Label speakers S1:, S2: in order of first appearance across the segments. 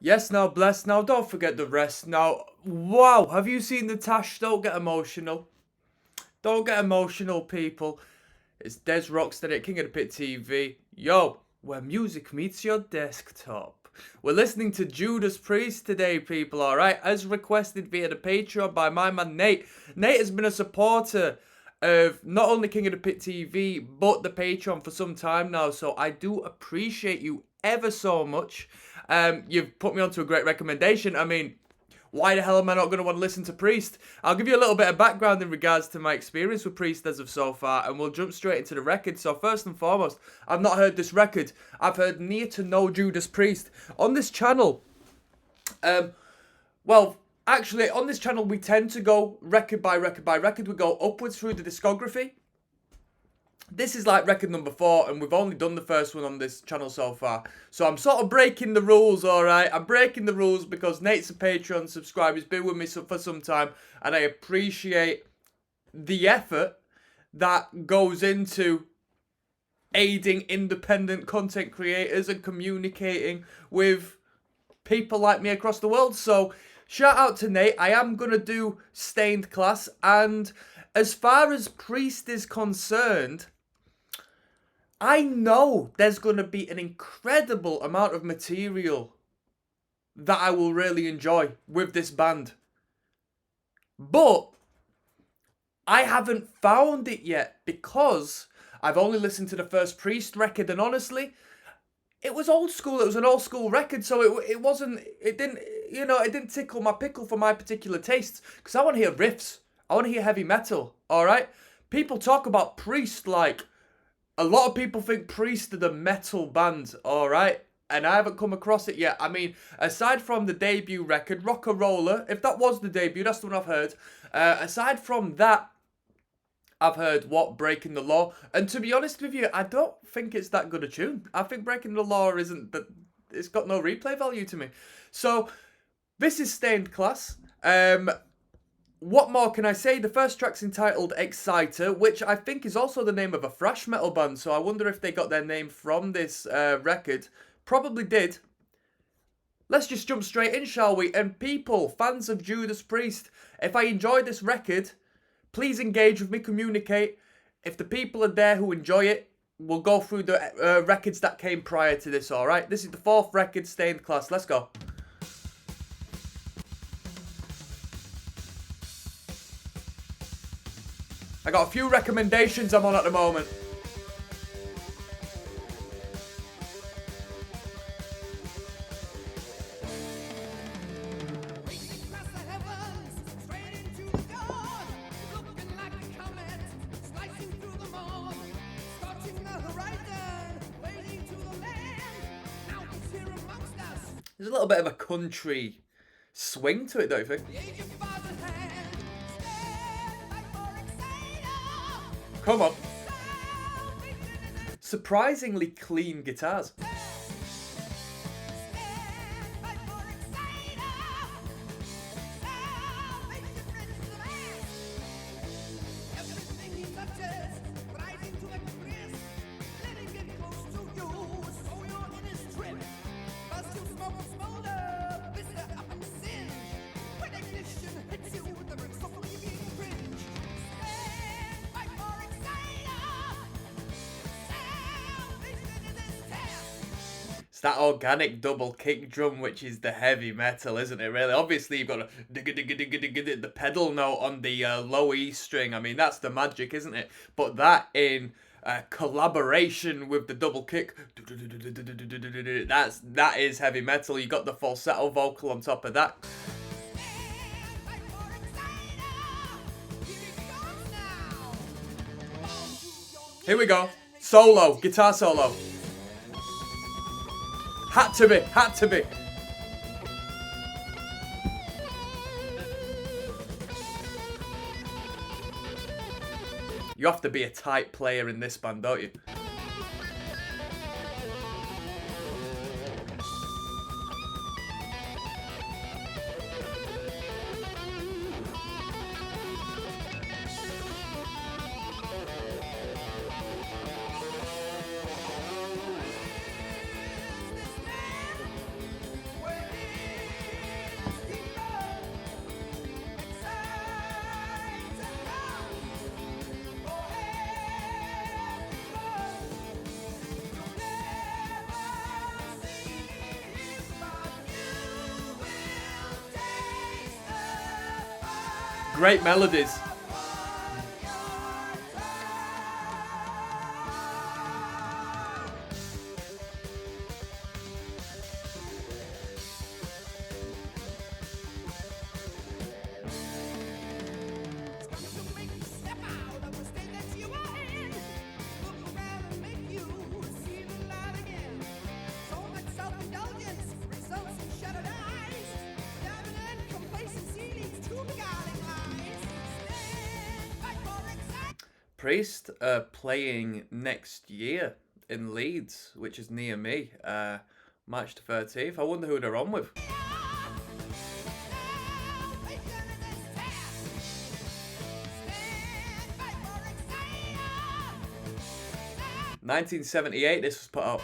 S1: Yes, now bless. Now don't forget the rest. Now, wow, have you seen the Tash? Don't get emotional. Don't get emotional, people. It's Des Rocksteady at King of the Pit TV. Yo, where music meets your desktop. We're listening to Judas Priest today, people, alright? As requested via the Patreon by my man Nate. Nate has been a supporter of not only King of the Pit TV, but the Patreon for some time now, so I do appreciate you ever so much. You've put me onto a great recommendation. I mean, why the hell am I not going to want to listen to Priest? I'll give you a little bit of background in regards to my experience with Priest as of so far, and we'll jump straight into the record. So first and foremost, I've not heard this record. I've heard near to no Judas Priest. On this channel, well, actually, on this channel, we tend to go record by record by record. We go upwards through the discography. This is like record number 4, and we've only done the first one on this channel so far. So I'm sort of breaking the rules, alright? I'm breaking the rules because Nate's a Patreon subscriber. He's been with me for some time, and I appreciate the effort that goes into aiding independent content creators and communicating with people like me across the world. So shout out to Nate. I am going to do Stained Class, and as far as Priest is concerned, I know there's going to be an incredible amount of material that I will really enjoy with this band. But I haven't found it yet because I've only listened to the first Priest record, and honestly, it was old school. It was an old school record, so it didn't tickle my pickle for my particular tastes, because I want to hear riffs. I want to hear heavy metal, alright? People talk about Priest like, a lot of people think Priest are the metal band, alright? And I haven't come across it yet. I mean, aside from the debut record, Rock-A-Roller, if that was the debut, that's the one I've heard. Aside from that, I've heard Breaking the Law. And to be honest with you, I don't think it's that good a tune. I think Breaking the Law isn't that. It's got no replay value to me. So, this is Stained Class. What more can I say? The first track's entitled Exciter, which I think is also the name of a thrash metal band, so I wonder if they got their name from this record. Probably did. Let's just jump straight in, shall we? And people, fans of Judas Priest, if I enjoy this record, please engage with me, communicate. If the people are there who enjoy it, we'll go through the records that came prior to this, alright? This is the 4th record, Stained Class. Let's go. I got a few recommendations I'm on at the moment. There's a little bit of a country swing to it, don't you think? Come on. Surprisingly clean guitars. It's that organic double kick drum, which is the heavy metal, isn't it, really? Obviously, you've got the pedal note on the low E string. I mean, that's the magic, isn't it? But that in collaboration with the double kick, that is heavy metal. You got the falsetto vocal on top of that. Here we go. Solo, guitar solo. Had to be, had to be. You have to be a tight player in this band, don't you? Great melodies. Priest playing next year in Leeds, which is near me, March the 13th. I wonder who they're on with. 1978 this was put out.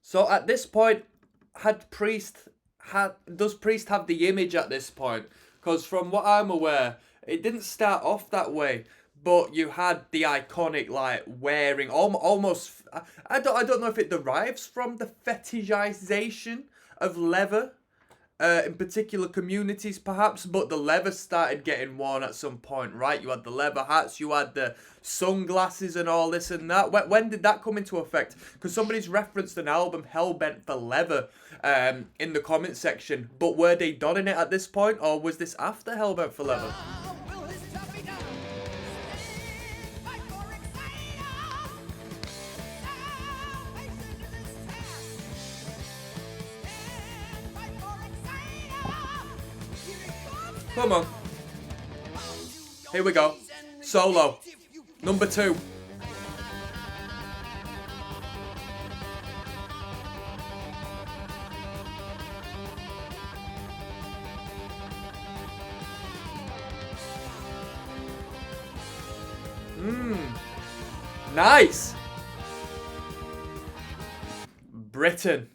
S1: So at this point, does Priest have the image at this point? Because from what I'm aware, it didn't start off that way. But you had the iconic, like, wearing, almost, I don't know if it derives from the fetishization of leather, in particular communities perhaps, but the leather started getting worn at some point, right? You had the leather hats, you had the sunglasses and all this and that. When did that come into effect? Because somebody's referenced an album, Hellbent for Leather, in the comment section, but were they donning it at this point, or was this after Hellbent for Leather? Come on. Here we go. Solo. Number 2. Nice. Britain.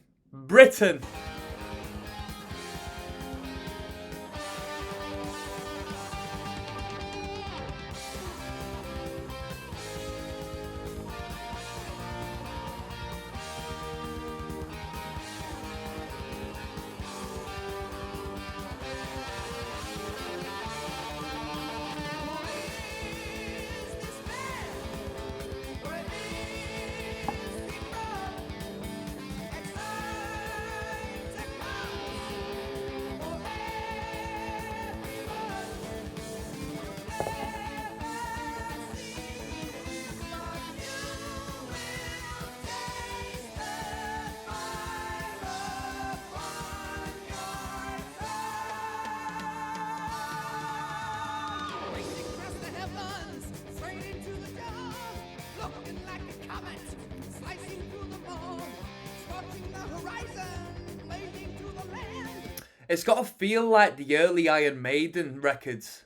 S1: It's got to feel like the early Iron Maiden records.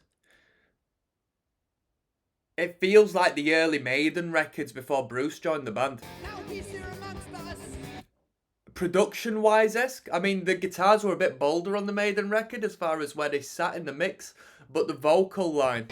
S1: It feels like the early Maiden records before Bruce joined the band. Production-wise-esque. I mean, the guitars were a bit bolder on the Maiden record as far as where they sat in the mix, but the vocal line...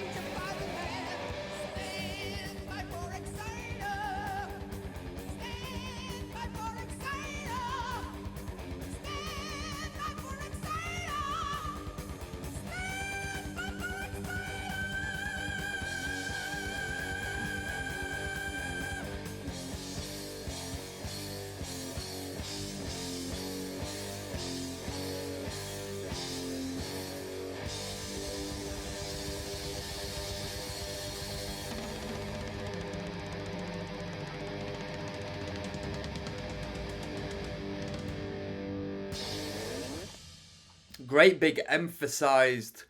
S1: Great big emphasized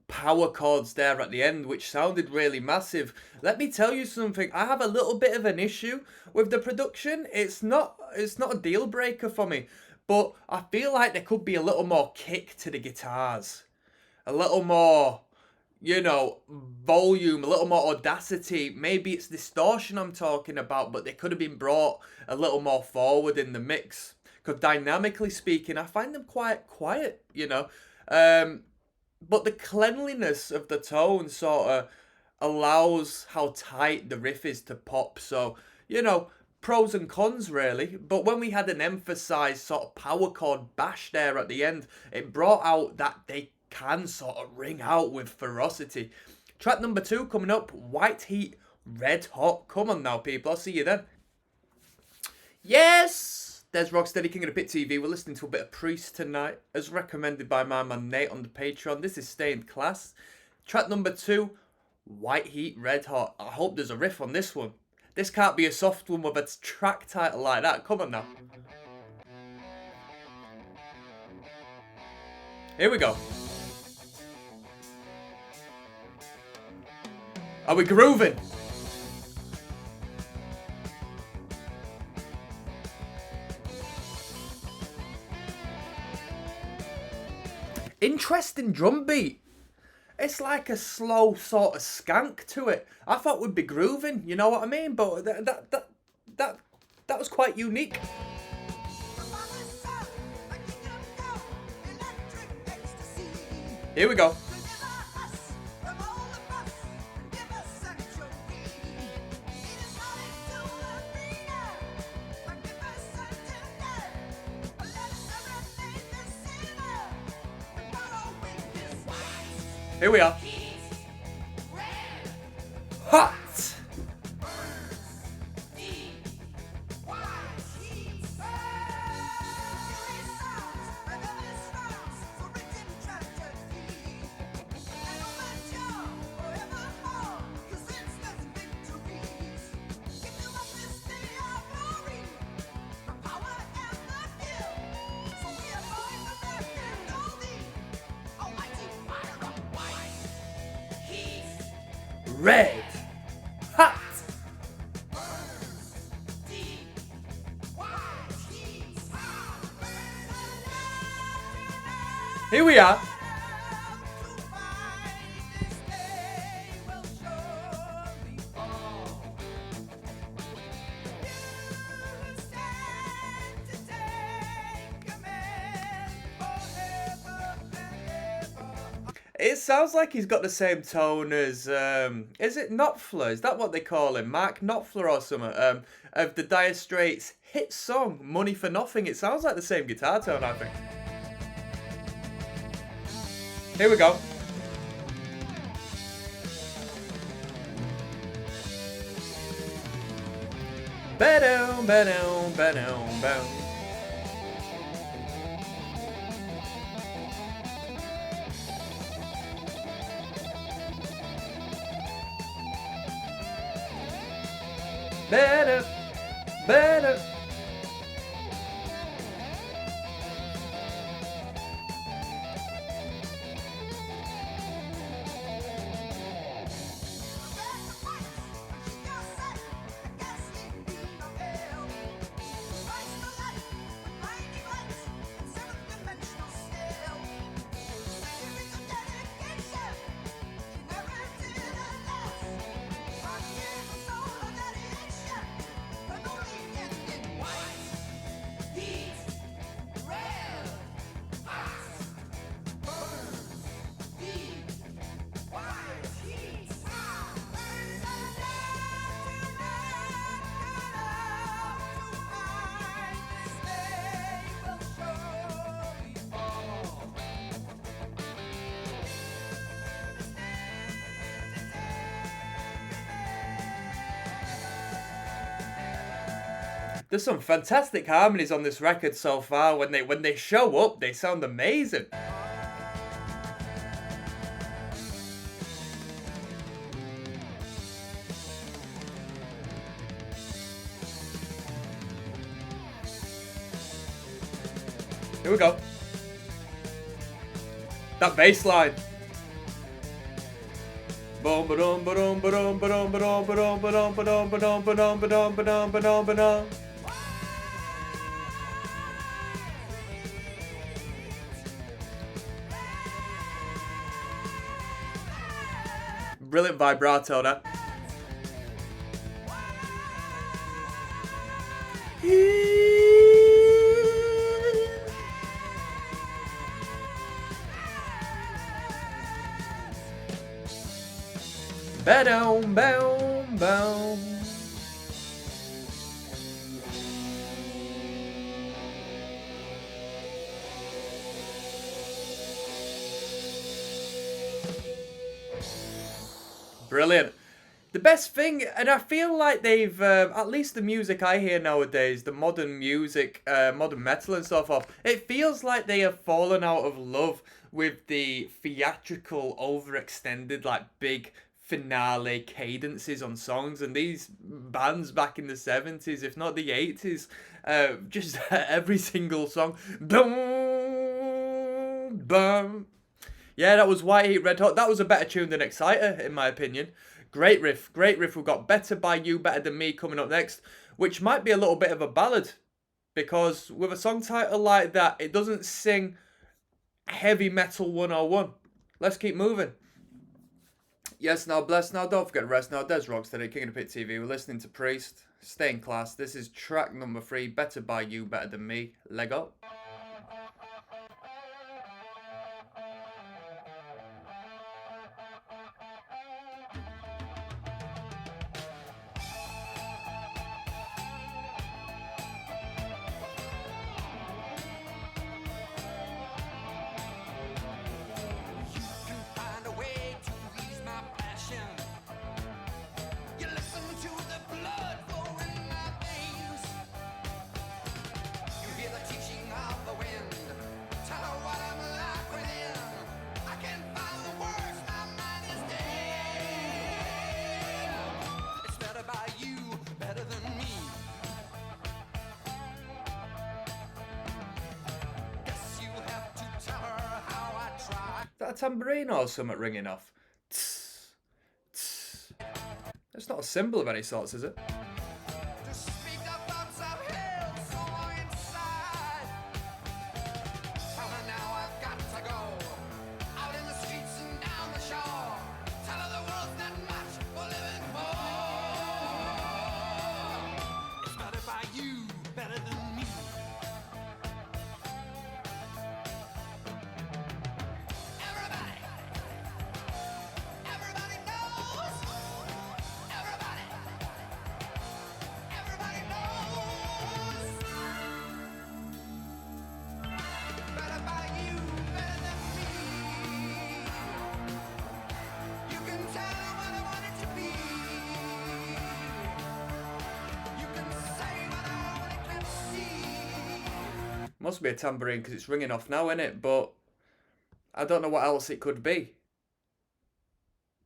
S1: power chords there at the end, which sounded really massive. Let me tell you something. I have a little bit of an issue with the production. It's not a deal breaker for me, but I feel like there could be a little more kick to the guitars, a little more, you know, volume, a little more audacity. Maybe it's distortion I'm talking about, but they could have been brought a little more forward in the mix. Because dynamically speaking, I find them quite quiet, you know. but the cleanliness of the tone sort of allows how tight the riff is to pop. So, you know, pros and cons really. But when we had an emphasized sort of power chord bash there at the end, it brought out that they can sort of ring out with ferocity. Track number 2 coming up, White Heat, Red Hot. Come on now, people. I'll see you then. Yes! There's Rocksteady, King of the Pit TV. We're listening to a bit of Priest tonight, as recommended by my man Nate on the Patreon. This is Stay in Class. Track number 2, White Heat, Red Hot. I hope there's a riff on this one. This can't be a soft one with a track title like that. Come on now. Here we go. Are we grooving? Interesting drum beat. It's like a slow sort of skank to it. I thought we'd be grooving, you know what I mean? But that was quite unique. Here we go. Here we are. Hot! Red hot. Here we are. It sounds like he's got the same tone as, is it Knopfler? Is that what they call him? Mark Knopfler or something? Of the Dire Straits hit song, Money for Nothing. It sounds like the same guitar tone, I think. Here we go. Ba-dum, ba-dum, ba-dum, ba-dum. Better, better. There's some fantastic harmonies on this record so far. When they show up, they sound amazing. Here we go. That bass line. Boom ba-dum ba-dum ba-dum ba-dum ba-dum ba-dum ba-dum ba-dum ba-dum ba-dum ba-dum ba-dum ba-dum ba-dum. Brilliant vibrato there. Ba-dum, boom, boom. Brilliant. The best thing, and I feel like they've, at least the music I hear nowadays, the modern music, modern metal and so forth, it feels like they have fallen out of love with the theatrical, overextended, like, big finale cadences on songs. And these bands back in the 70s, if not the 80s, just every single song, boom, boom. Yeah, that was White Heat Red Hot. That was a better tune than Exciter, in my opinion. Great riff, great riff. We've got Better By You, Better Than Me coming up next, which might be a little bit of a ballad, because with a song title like that, it doesn't sing heavy metal 101. Let's keep moving. Yes, now, bless now, don't forget to rest now. dezrocksteady, King of the Pit TV. We're listening to Priest. Stay in class. This is track number 3, Better By You, Better Than Me. Lego. Is that a tambourine or something ringing off? Tss, tss. It's not a cymbal of any sorts, is it? Must be a tambourine because it's ringing off now, innit? But I don't know what else it could be.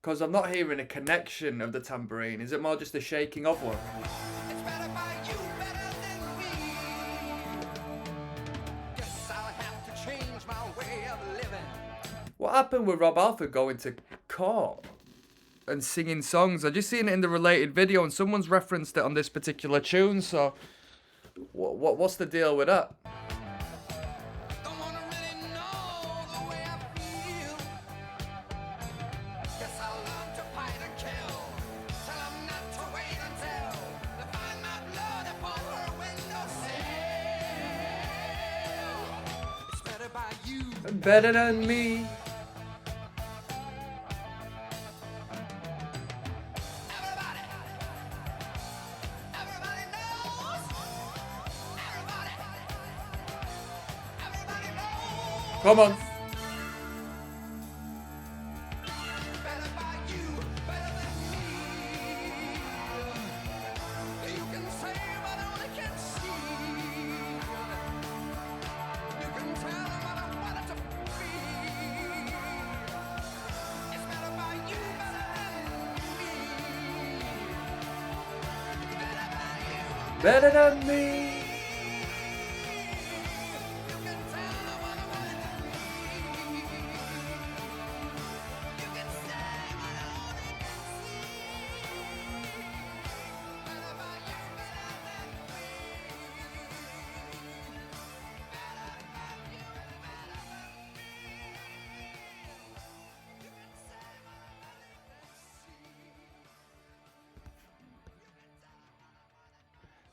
S1: Because I'm not hearing a connection of the tambourine. Is it more just the shaking of one? It's better by you, better than me. Guess I'll have to change my way of living. What happened with Rob Alford going to court and singing songs? I just seen it in the related video and someone's referenced it on this particular tune. So what's the deal with that? Better than me. Everybody knows. Everybody knows. Come on. Better by you, better than me. You can say what only can see. You can tell what I wanted to. Better than me.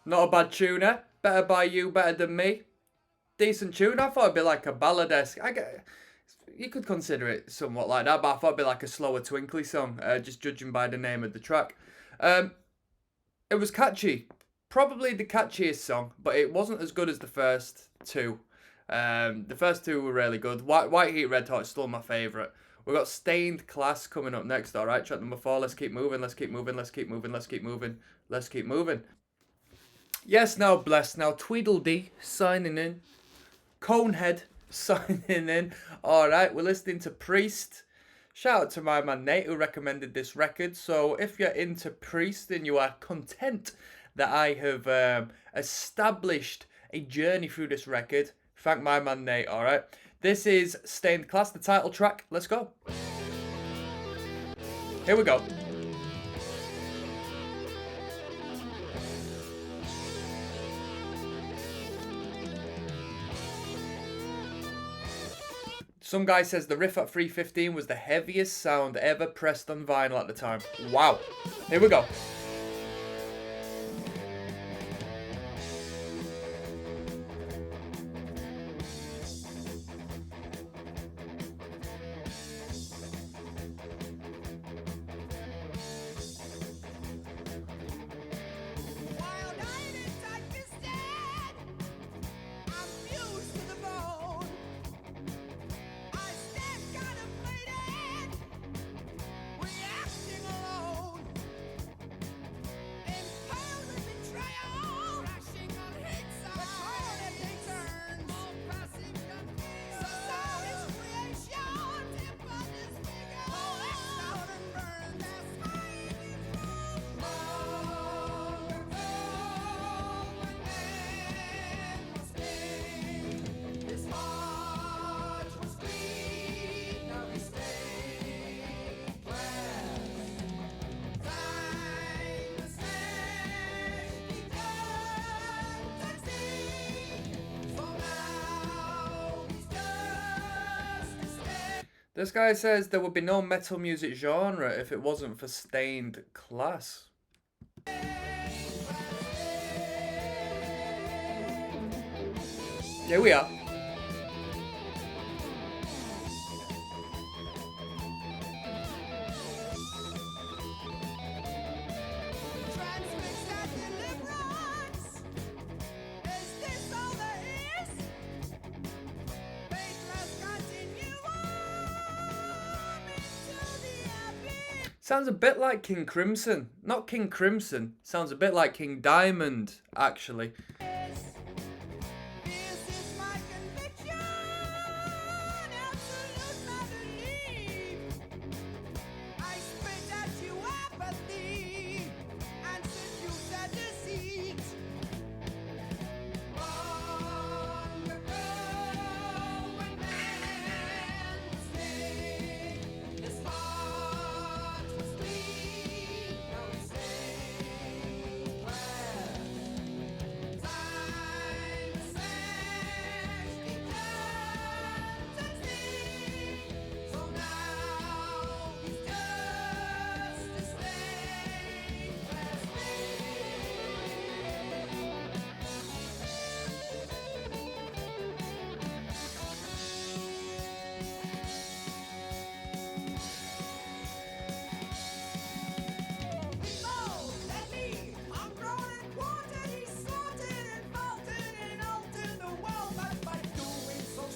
S1: Not a bad tuner. Better by you, better than me. Decent tune. I thought it'd be like a ballad-esque. you could consider it somewhat like that, but I thought it'd be like a slower, twinkly song, just judging by the name of the track. It was catchy, probably the catchiest song, but it wasn't as good as the first two. The first two were really good. White Heat, Red Hot is still my favourite. We've got Stained Class coming up next, alright? Track number 4, let's keep moving, let's keep moving, let's keep moving, let's keep moving, let's keep moving. Yes, now Blessed, now Tweedledee signing in. Conehead signing in. Alright, we're listening to Priest. Shout out to my man Nate who recommended this record. So if you're into Priest and you are content that I have established a journey through this record, thank my man Nate, alright? This is Stained Class, the title track. Let's go. Here we go. Some guy says the riff at 315 was the heaviest sound ever pressed on vinyl at the time. Wow. Here we go. This guy says there would be no metal music genre if it wasn't for Stained Class. Here we are. Sounds a bit like King Crimson. Not King Crimson. Sounds a bit like King Diamond, actually.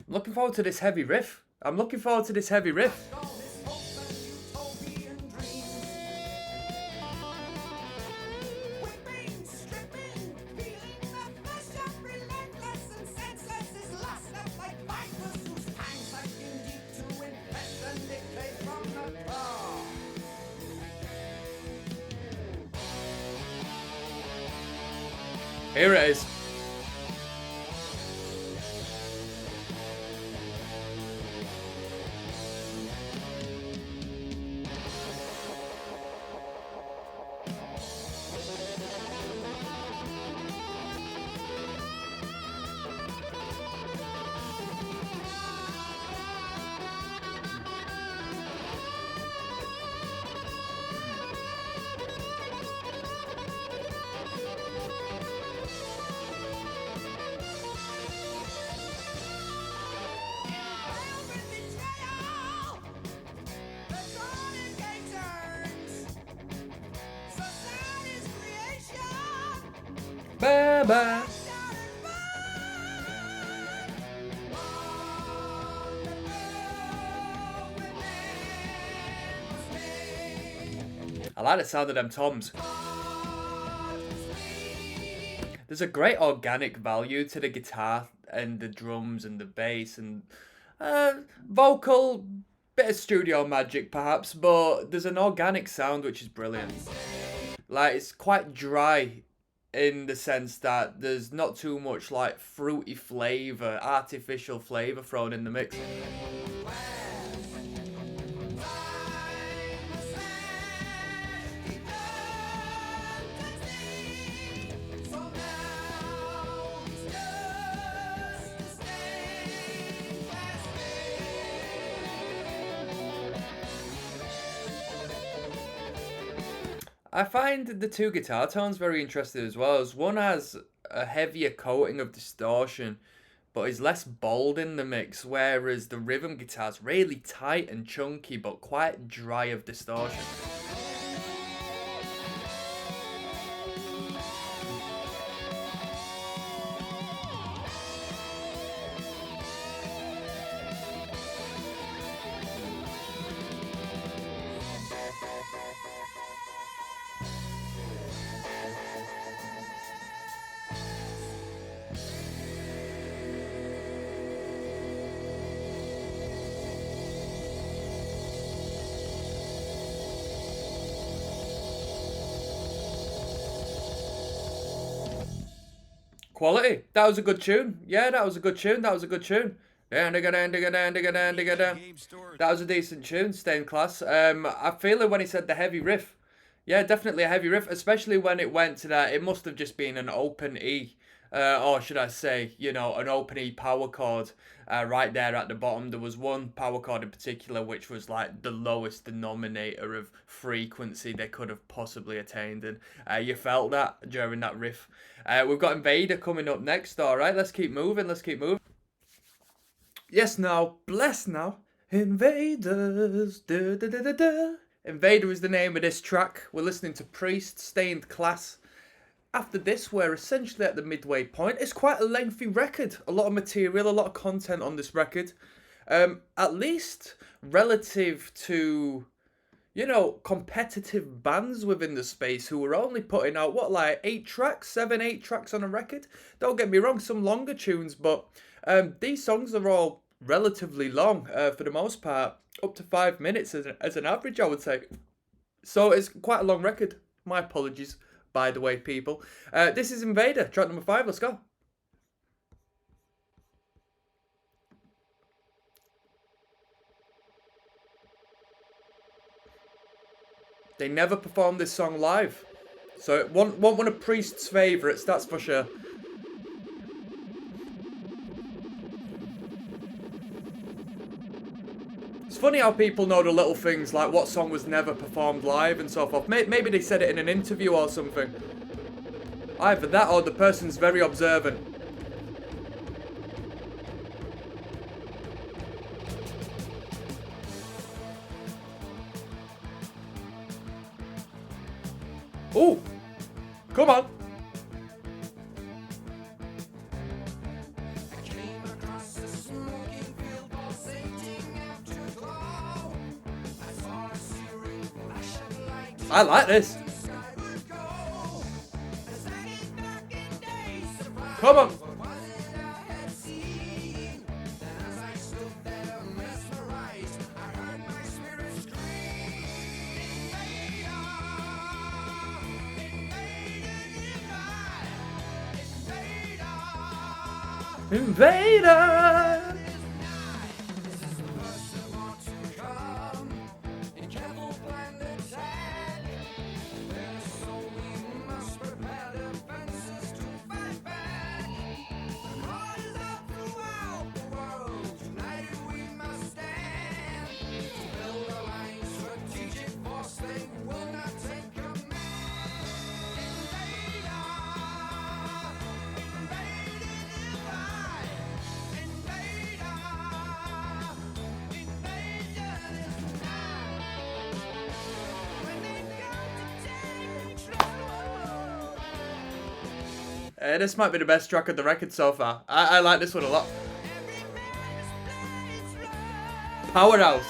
S1: Looking forward to this heavy riff. I'm looking forward to this heavy riff. Here it is. bye. I like the sound of them toms. There's a great organic value to the guitar and the drums and the bass and vocal, bit of studio magic perhaps, but there's an organic sound which is brilliant. Like, it's quite dry in the sense that there's not too much like fruity flavour, artificial flavour thrown in the mix. I find the two guitar tones very interesting as well, as one has a heavier coating of distortion, but is less bold in the mix, whereas the rhythm guitar's really tight and chunky, but quite dry of distortion. Quality. That was a good tune. Yeah, that was a good tune. That was a good tune. That was a decent tune. Stay in class. I feel it when he said the heavy riff. Yeah, definitely a heavy riff, especially when it went to that. It must have just been an open E. Or should I say, you know, an open E power chord right there at the bottom. There was one power chord in particular which was like the lowest denominator of frequency they could have possibly attained, and you felt that during that riff. We've got Invader coming up next. All right, let's keep moving. Let's keep moving. Yes, now, bless now, Invaders. Da, da, da, da, da. Invader is the name of this track. We're listening to Priest, Stained Class. After this, we're essentially at the midway point. It's quite a lengthy record. A lot of material, a lot of content on this record. At least relative to, you know, competitive bands within the space who were only putting out, what, like 8 tracks? 7, 8 tracks on a record? Don't get me wrong, some longer tunes, but these songs are all relatively long for the most part. Up to 5 minutes as an average, I would say. So it's quite a long record. My apologies, by the way, people. This is Invader, track number 5. Let's go. They never performed this song live. So it wasn't one of Priest's favourites, that's for sure. It's funny how people know the little things, like what song was never performed live and so forth. Maybe they said it in an interview or something. Either that or the person's very observant. Ooh! Come on! I like this. Come on. Invader. This might be the best track of the record so far. I like this one a lot. Powerhouse.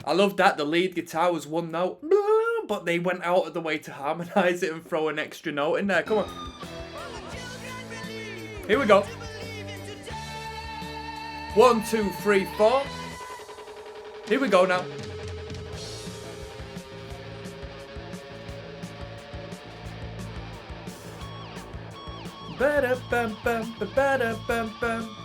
S1: I love that the lead guitar was one note, but they went out of the way to harmonise it and throw an extra note in there. Come on. Here we go. 1, 2, 3, 4. Here we go now. Ba-da-bum-bum, ba-da-bum-bum.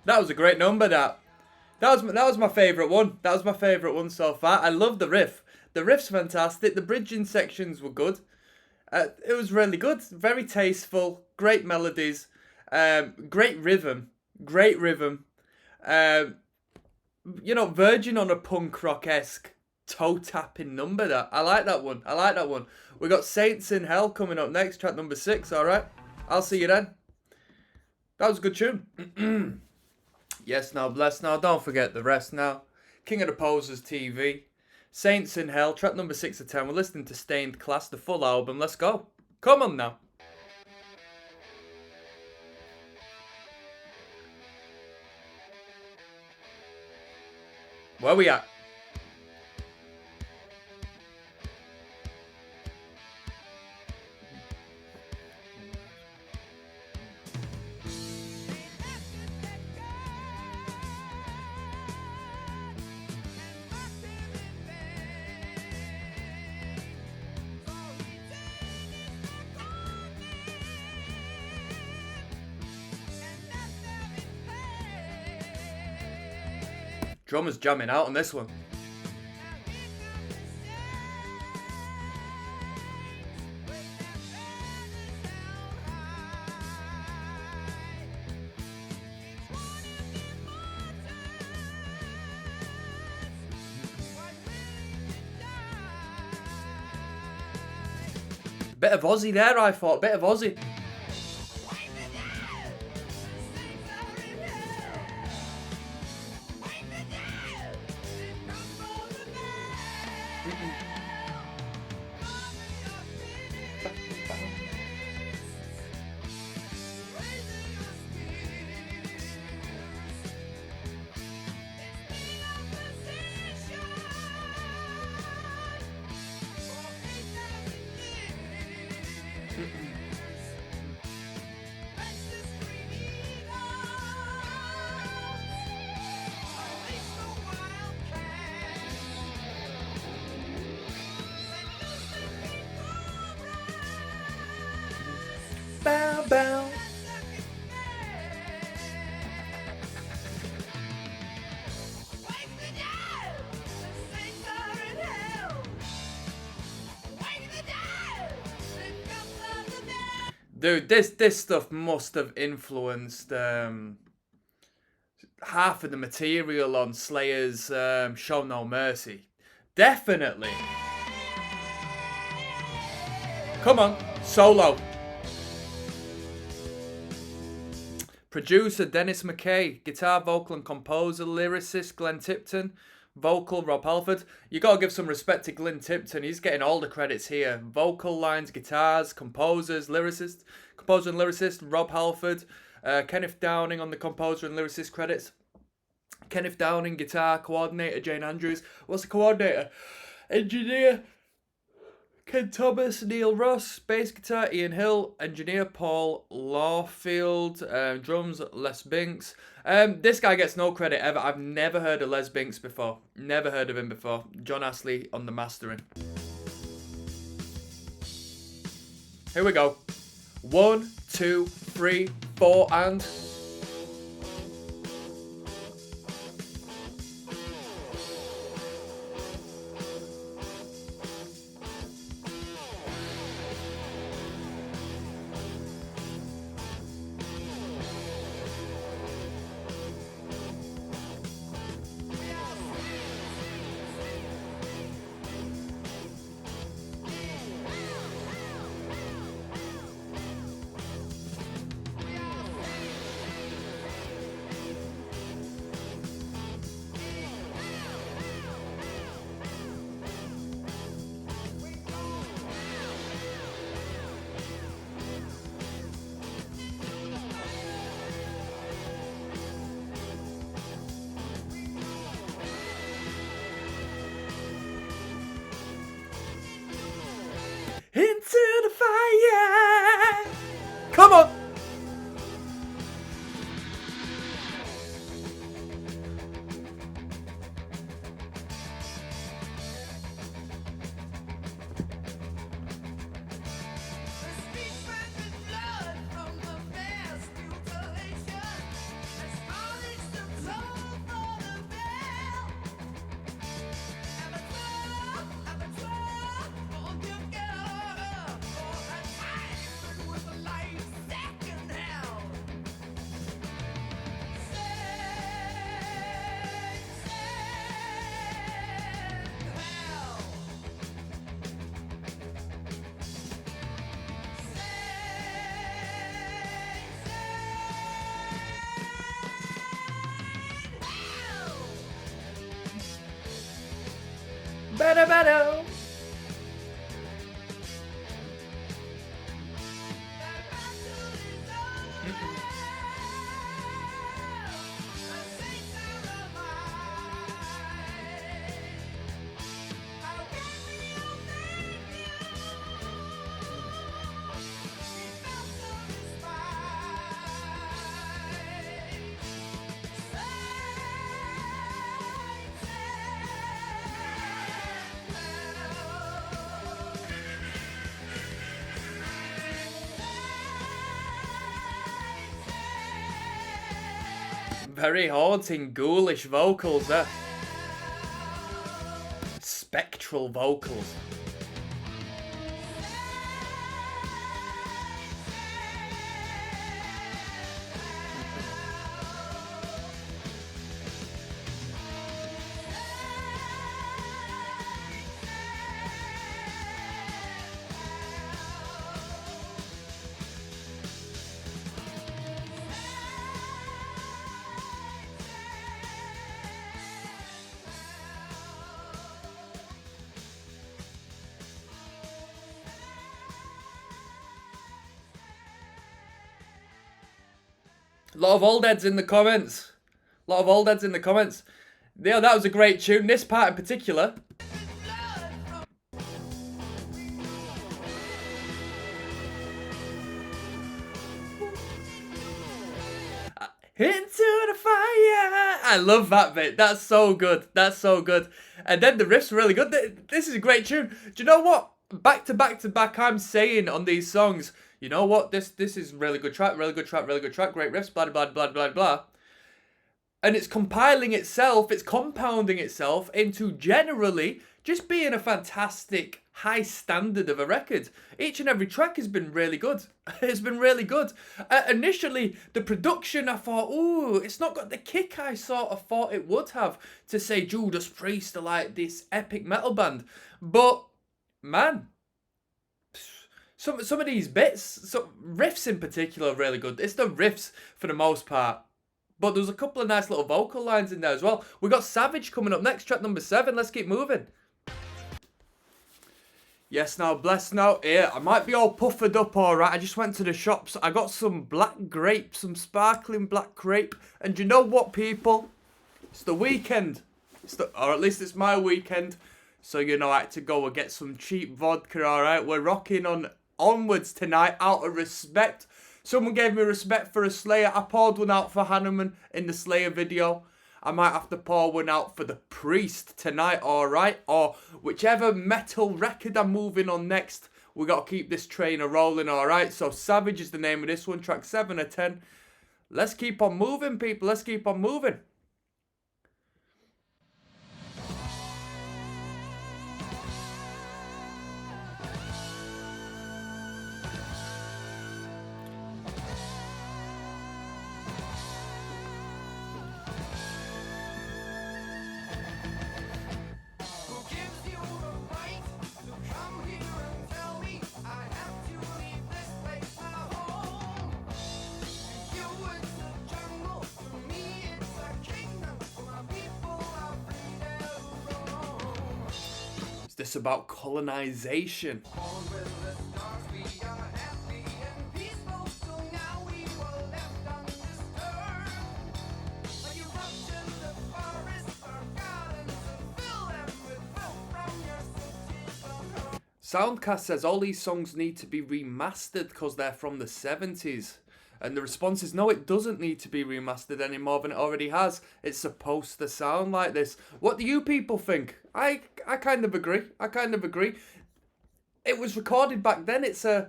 S1: That was a great number. That was my favourite one. That was my favourite one so far. I love the riff. The riff's fantastic. The bridging sections were good. It was really good. Very tasteful. Great melodies. Great rhythm. Great rhythm. You know, verging on a punk rock-esque toe tapping number. That I like that one. I like that one. We got Saints in Hell coming up next. Track number 6. All right. I'll see you then. That was a good tune. Yes, now, bless now. Don't forget the rest now. King of the Posers TV. Saints in Hell. Track number 6 of 10. We're listening to Stained Class, the full album. Let's go. Come on now. Where we at? Drummer's jamming out on this one. Bit of Aussie there, I thought. Bit of Aussie. Bow, bow. Dude, this stuff must have influenced half of the material on Slayer's Show No Mercy. Definitely. Come on, solo. Producer Dennis McKay, guitar, vocal and composer, lyricist Glenn Tipton, vocal Rob Halford. You gotta give some respect to Glenn Tipton, he's getting all the credits here. Vocal lines, guitars, composers, lyricist, composer and lyricist Rob Halford, Kenneth Downing on the composer and lyricist credits. Kenneth Downing, guitar, coordinator Jane Andrews. What's the coordinator? Engineer Ken Thomas, Neil Ross, bass guitar Ian Hill, engineer Paul Lawfield, drums Les Binks. This guy gets no credit ever. I've never heard of Les Binks before. Never heard of him before. John Astley on the mastering. Here we go. 1, 2, 3, 4 and... Into the fire! Come on! Better. Very haunting, ghoulish vocals there. Spectral vocals. A lot of old heads in the comments. Yeah, that was a great tune. This part in particular. Into the fire. I love that bit. That's so good. And then the riff's really good. This is a great tune. Do you know what? Back to back, I'm saying on these songs, you know what? This is really good track, great riffs, blah, blah, blah, blah, blah. And it's compounding itself into generally just being a fantastic high standard of a record. Each and every track has been really good. It's been really good. Initially, the production, I thought, ooh, it's not got the kick I sort of thought it would have to say Judas Priest are like this epic metal band. But, man, some of these bits, some riffs in particular are really good. It's the riffs for the most part. But there's a couple of nice little vocal lines in there as well. We got Savage coming up next, track number 7. Let's keep moving. Yes, now, bless now. Here, I might be all puffered up, alright. I just went to the shops. I got some black grape, some sparkling black grape. And you know what, people? It's the weekend. Or at least it's my weekend. So, you know, I had to go and get some cheap vodka, alright. We're rocking on onwards tonight out of respect. Someone gave me respect for a Slayer. I poured one out for Hanneman in the Slayer video. I might have to pour one out for the Priest tonight, alright? Or whichever metal record I'm moving on next. We got to keep this train a-rolling, alright? So Savage is the name of this one, track 7 of 10. Let's keep on moving, people. Let's keep on moving. This about colonization. Soundcast says all these songs need to be remastered because they're from the 70s. And the response is, no, it doesn't need to be remastered any more than it already has. It's supposed to sound like this. What do you people think? I kind of agree. I kind of agree. It was recorded back then. It's a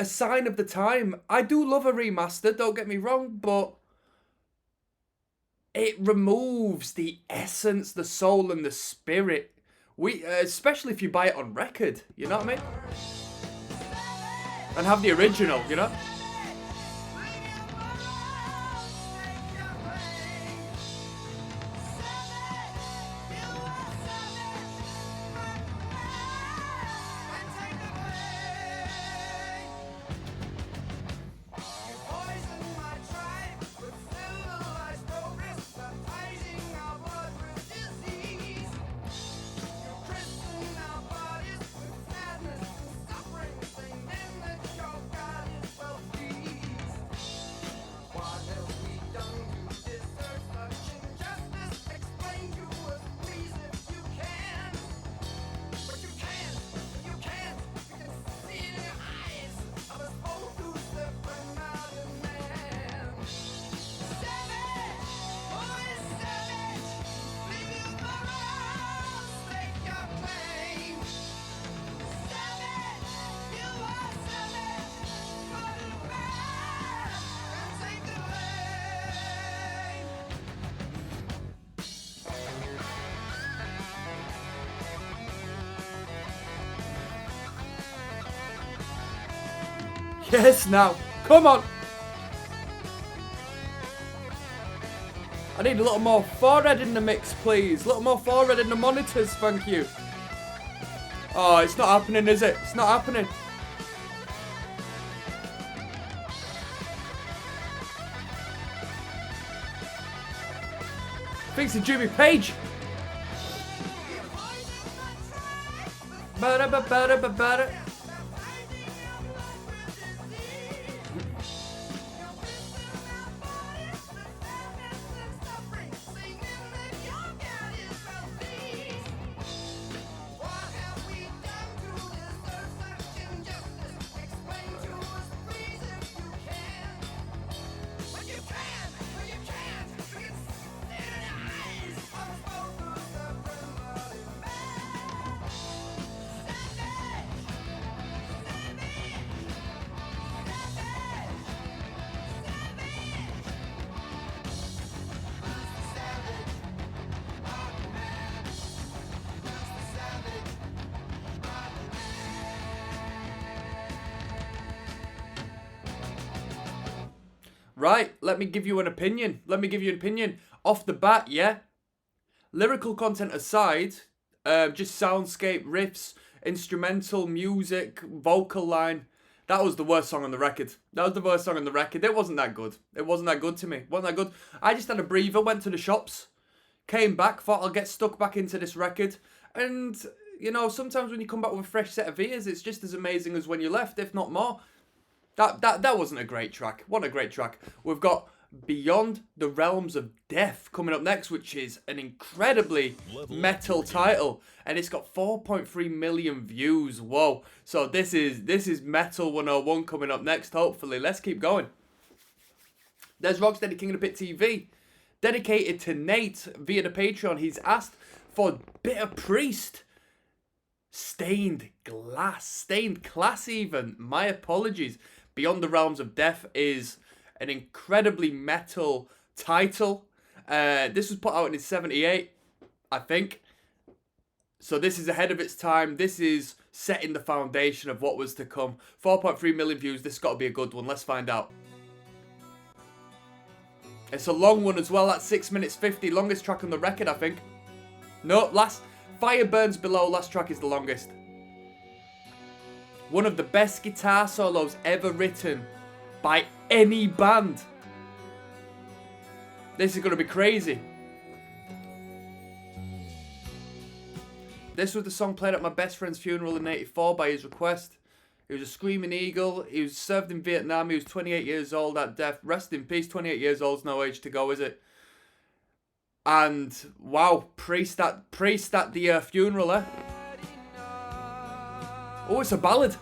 S1: sign of the time. I do love a remaster, don't get me wrong, but it removes the essence, the soul, and the spirit. Especially if you buy it on record, you know what I mean? And have the original, you know? Yes, now. Come on. I need a little more forehead in the mix, please. A little more forehead in the monitors, thank you. Oh, it's not happening, is it? It's not happening. Thanks to Jimmy Page. Ba-da-ba-ba-da-ba-ba-da. Right, let me give you an opinion. Off the bat, yeah. Lyrical content aside, just soundscape, riffs, instrumental, music, vocal line. That was the worst song on the record. It wasn't that good. It wasn't that good to me. It wasn't that good. I just had a breather, went to the shops, came back, thought I'll get stuck back into this record. And, you know, sometimes when you come back with a fresh set of ears, it's just as amazing as when you left, if not more. That wasn't a great track. What a great track. We've got Beyond the Realms of Death coming up next, which is an incredibly metal title, and it's got 4.3 million views. Whoa. So this is Metal 101 coming up next, hopefully. Let's keep going. There's Rocksteady King of the Pit TV, dedicated to Nate via the Patreon. He's asked for Bitter Priest. Stained Glass even. My apologies. Beyond the Realms of Death is an incredibly metal title. This was put out in 78, I think. So this is ahead of its time. This is setting the foundation of what was to come. 4.3 million views. This has got to be a good one. Let's find out. It's a long one as well. That's 6 minutes 50. Longest track on the record, I think. No, Fire Burns Below, last track is the longest. One of the best guitar solos ever written by any band. This is going to be crazy. This was the song played at my best friend's funeral in '84 by his request. He was a screaming eagle. He was served in Vietnam. He was 28 years old at death. Rest in peace. 28 years old's no age to go, is it? And wow, priest at the funeral, eh? Oh, it's a ballad.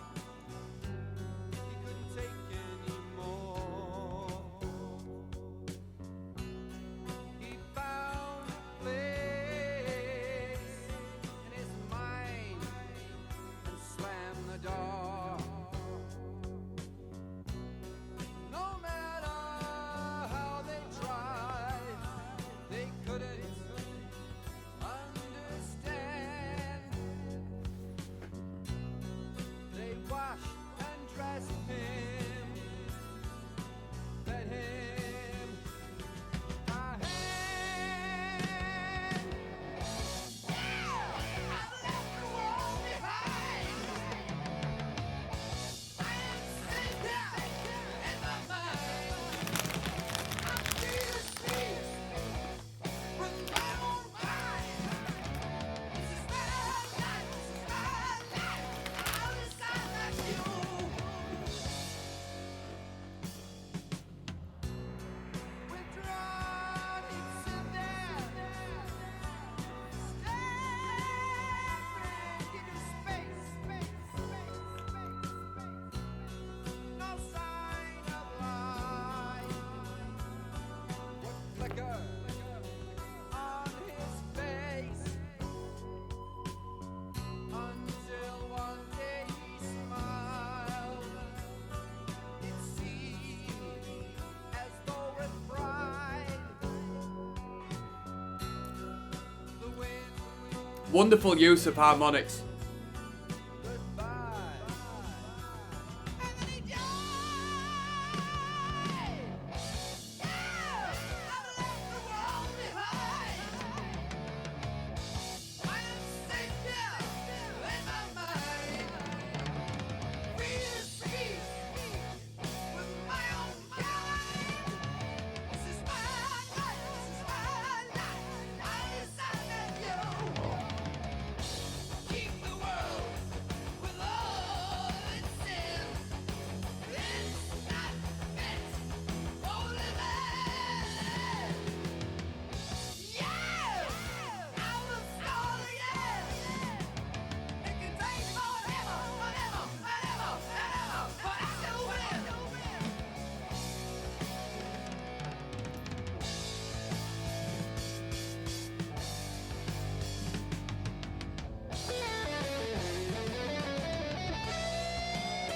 S1: Wonderful use of harmonics.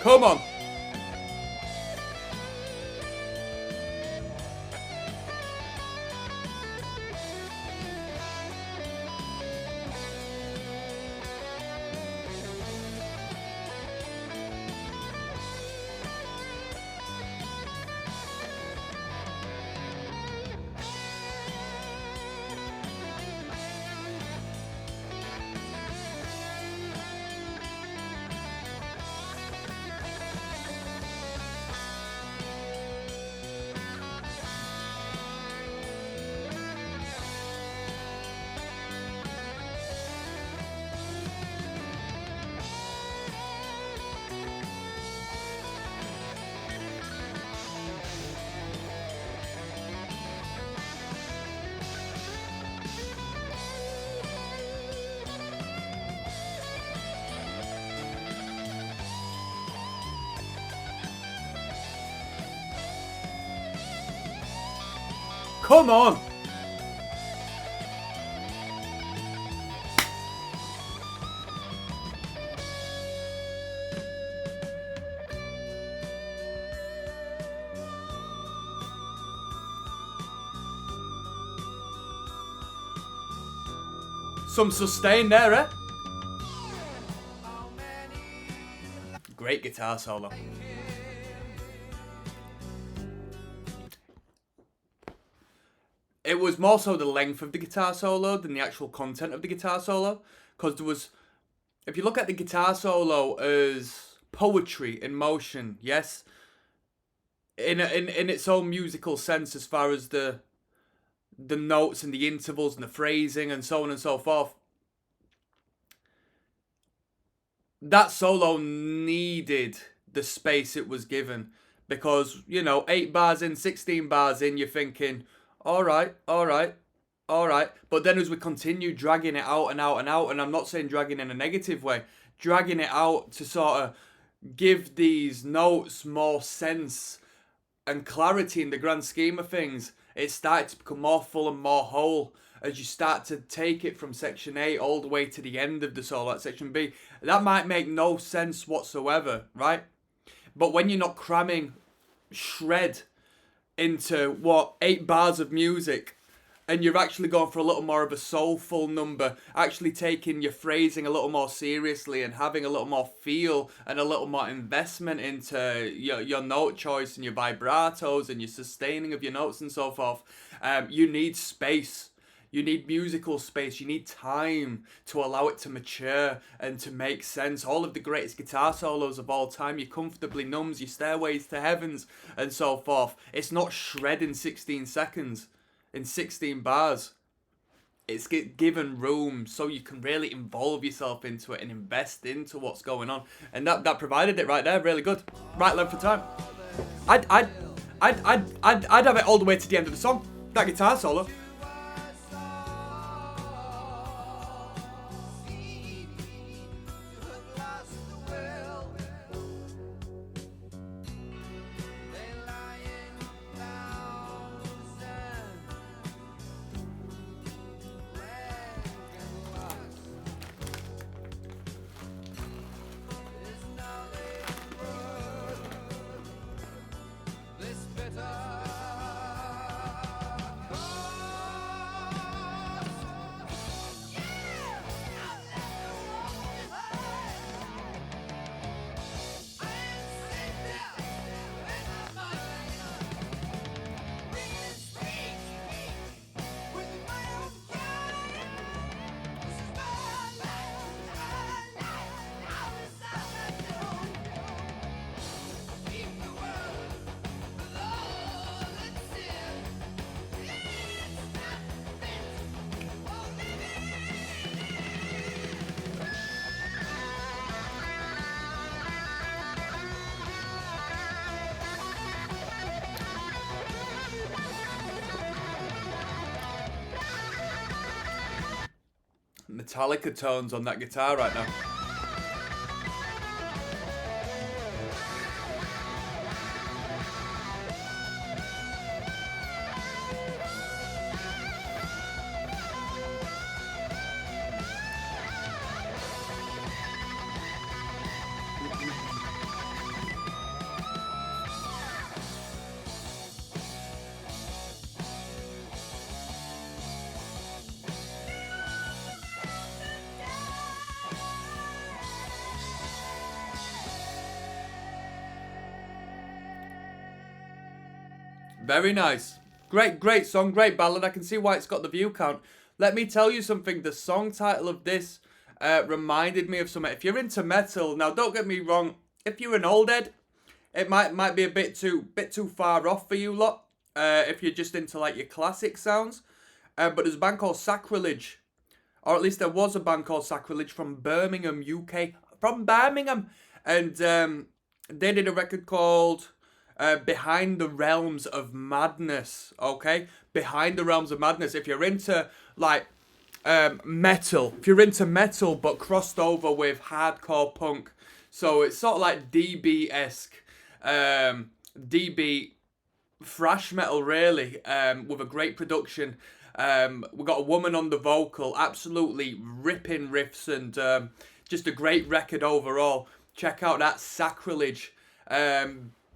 S1: Come on. Come on. Some sustain there, eh? Great guitar solo. It was more so the length of the guitar solo than the actual content of the guitar solo. Because there was... If you look at the guitar solo as poetry in motion, yes? In its own musical sense as far as the notes and the intervals and the phrasing and so on and so forth. That solo needed the space it was given. Because, you know, 8 bars in, 16 bars in, you're thinking... Alright. But then as we continue dragging it out and out and out, and I'm not saying dragging in a negative way, dragging it out to sort of give these notes more sense and clarity in the grand scheme of things, it started to become more full and more whole as you start to take it from section A all the way to the end of the solo at section B. That might make no sense whatsoever, right? But when you're not cramming shred into 8 bars of music, and you're actually going for a little more of a soulful number, actually taking your phrasing a little more seriously and having a little more feel and a little more investment into your note choice and your vibratos and your sustaining of your notes and so forth, you need space. You need musical space. You need time to allow it to mature and to make sense. All of the greatest guitar solos of all time, your Comfortably Numbs, your Stairways to Heavens, and so forth. It's not shred in 16 seconds, in 16 bars. It's given room so you can really involve yourself into it and invest into what's going on. And that provided it right there, really good. Right length of time. I'd have it all the way to the end of the song. That guitar solo. Metallica tones on that guitar right now. Very nice. Great song, great ballad. I can see why it's got the view count. Let me tell you something. The song title of this reminded me of something. If you're into metal, now don't get me wrong. If you're an old head, it might be a bit too far off for you lot. If you're just into like your classic sounds. But there's a band called Sacrilege, or at least there was a band called Sacrilege from Birmingham, UK. From Birmingham, and they did a record called Behind the Realms of Madness. Okay, Behind the Realms of Madness. If you're into like metal, but crossed over with hardcore punk, so it's sort of like DB-esque, DB thrash metal, really, with a great production. We got a woman on the vocal, absolutely ripping riffs, and just a great record overall. Check out that Sacrilege.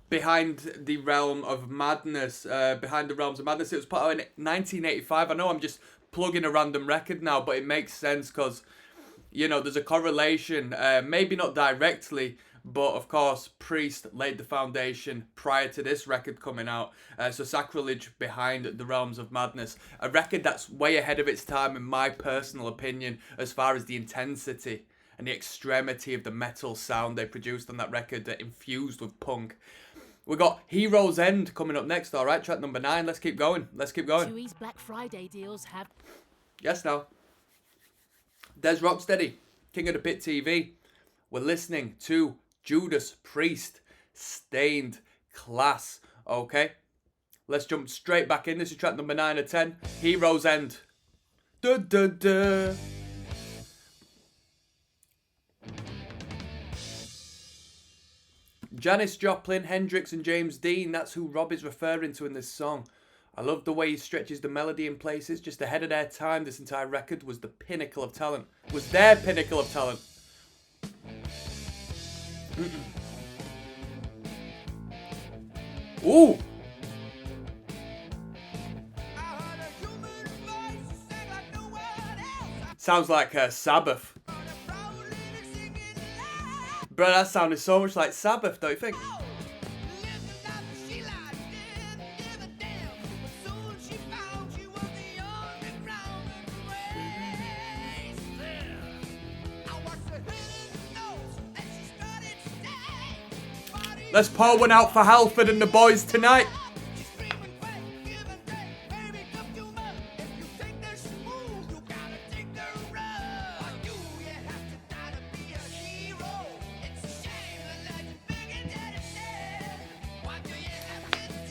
S1: Behind the Realm of Madness. Behind the Realms of Madness. It was put out in 1985. I know I'm just plugging a random record now, but it makes sense because, you know, there's a correlation. Maybe not directly, but of course, Priest laid the foundation prior to this record coming out. So Sacrilege, Behind the Realms of Madness. A record that's way ahead of its time, in my personal opinion, as far as the intensity and the extremity of the metal sound they produced on that record, that infused with punk. We got Hero's End coming up next, alright? Track number 9. Let's keep going. Let's keep going.
S2: Chewy's Black Friday deals have...
S1: Yes, now. Dezrocksteady, King of the Pit TV. We're listening to Judas Priest, Stained Class. Okay? Let's jump straight back in. This is track number 9 of 10. Hero's End. Duh, duh, duh. Janis Joplin, Hendrix and James Dean, that's who Rob is referring to in this song. I love the way he stretches the melody in places, just ahead of their time. This entire record was the pinnacle of talent. Was their pinnacle of talent. Ooh! Sounds like Sabbath. Bro, that sounded so much like Sabbath, don't you think? Let's pour one out for Halford and the boys tonight.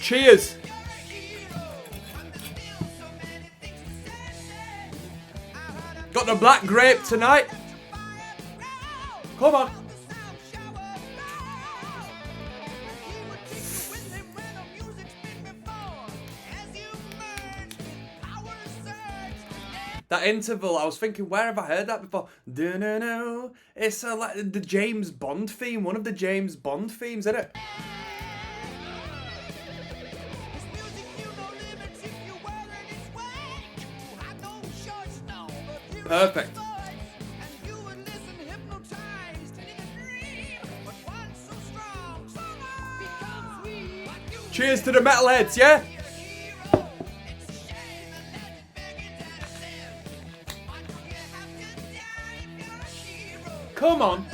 S1: Cheers. Got the black grape tonight. Come on. That interval, I was thinking, where have I heard that before? Do-no-no. It's like the James Bond theme, one of the James Bond themes, isn't it? Perfect. Cheers to the metalheads, yeah? Come on.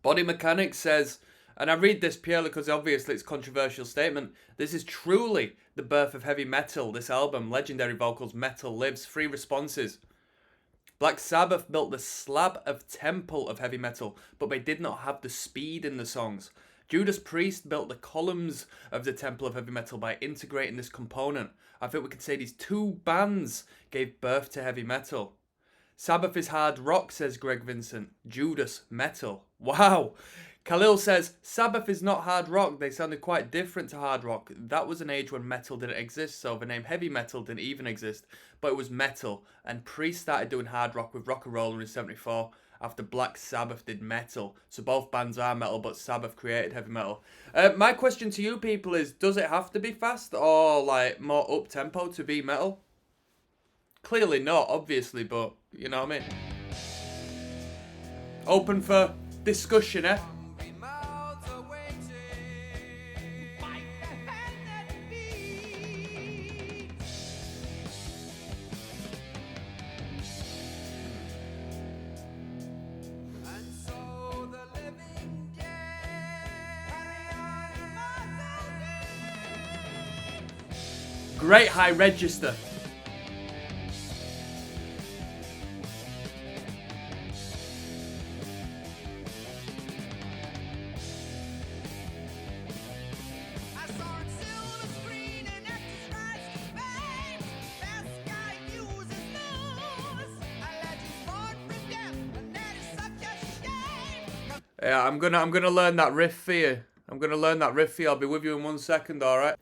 S1: Body Mechanics says, and I read this purely because obviously it's a controversial statement, this is truly the birth of heavy metal, this album. Legendary vocals, metal lives. 3 responses. Black Sabbath built the slab of temple of heavy metal, but they did not have the speed in the songs. Judas Priest built the columns of the temple of heavy metal by integrating this component. I think we could say these 2 bands gave birth to heavy metal. Sabbath is hard rock, says Greg Vincent. Judas, metal. Wow. Khalil says, Sabbath is not hard rock. They sounded quite different to hard rock. That was an age when metal didn't exist, so the name heavy metal didn't even exist. But it was metal, and Priest started doing hard rock with Rock and Roller in 74 after Black Sabbath did metal. So both bands are metal, but Sabbath created heavy metal. My question to you people is, does it have to be fast or like more up-tempo to be metal? Clearly not, obviously, but you know what I mean? Open for discussion, eh? Great high register. Yeah, I'm gonna learn that riff for you. I'm gonna learn that riff for you. I'll be with you in 1 second, alright?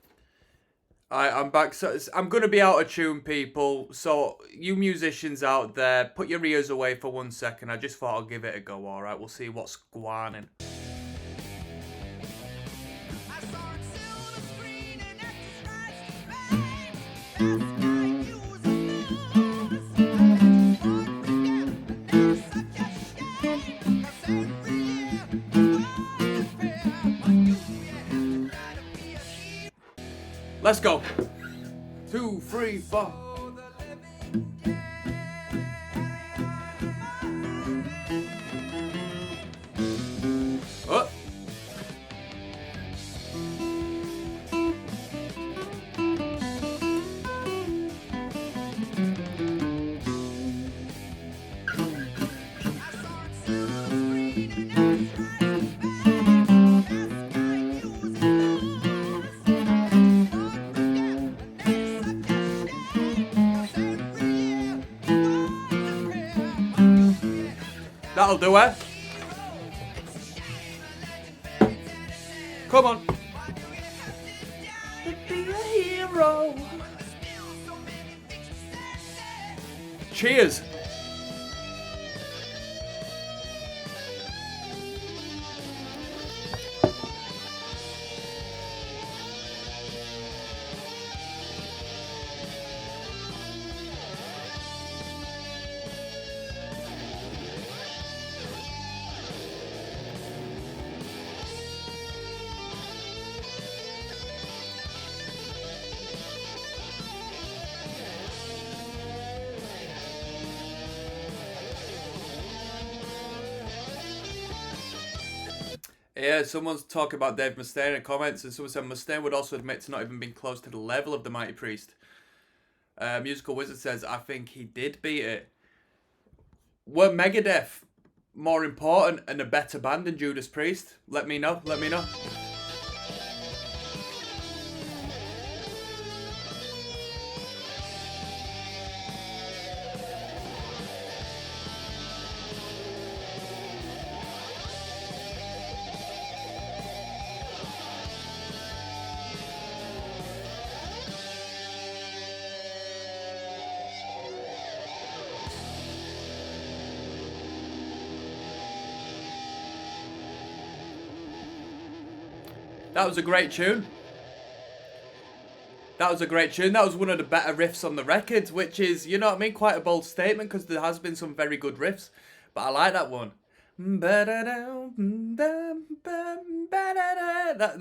S1: I'm back. So I'm gonna be out of tune, people. So you musicians out there, put your ears away for 1 second. I just thought I'll give it a go, alright? We'll see what's going. Let's go. 2, 3, 4. Oh. That'll do it. Come on. Be a hero. Cheers. Yeah, someone's talking about Dave Mustaine in comments, and someone said Mustaine would also admit to not even being close to the level of the Mighty Priest. Musical Wizard says, I think he did beat it. Were Megadeth more important and a better band than Judas Priest? Let me know, let me know. That was a great tune. That was a great tune. That was one of the better riffs on the record, which is, you know what I mean, quite a bold statement because there has been some very good riffs. But I like that one. That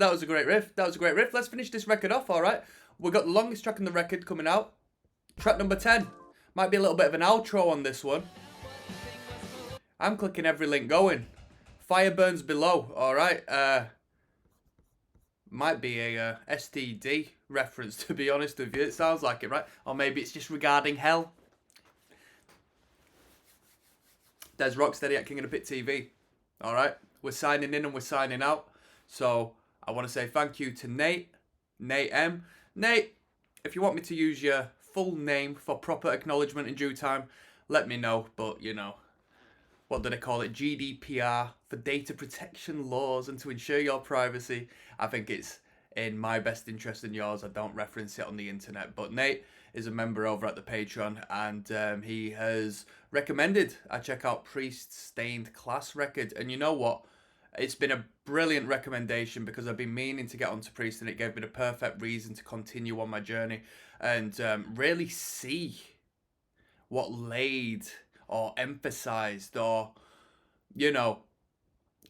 S1: was a great riff. That was a great riff. Let's finish this record off, alright? We've got the longest track on the record coming out. Track number 10. Might be a little bit of an outro on this one. I'm clicking every link going. Fire burns below, alright? Might be a STD reference, to be honest with you. It sounds like it, right? Or maybe it's just regarding hell. dezrocksteady at King of the Pit TV. Alright? We're signing in and we're signing out. So, I want to say thank you to Nate M. Nate, if you want me to use your full name for proper acknowledgement in due time, let me know. But, you know, what do they call it? GDPR, for data protection laws and to ensure your privacy. I think it's in my best interest and yours. I don't reference it on the internet. But Nate is a member over at the Patreon, and he has recommended I check out Priest's Stained Class record. And you know what? It's been a brilliant recommendation because I've been meaning to get onto Priest, and it gave me the perfect reason to continue on my journey and really see what laid or emphasized or, you know,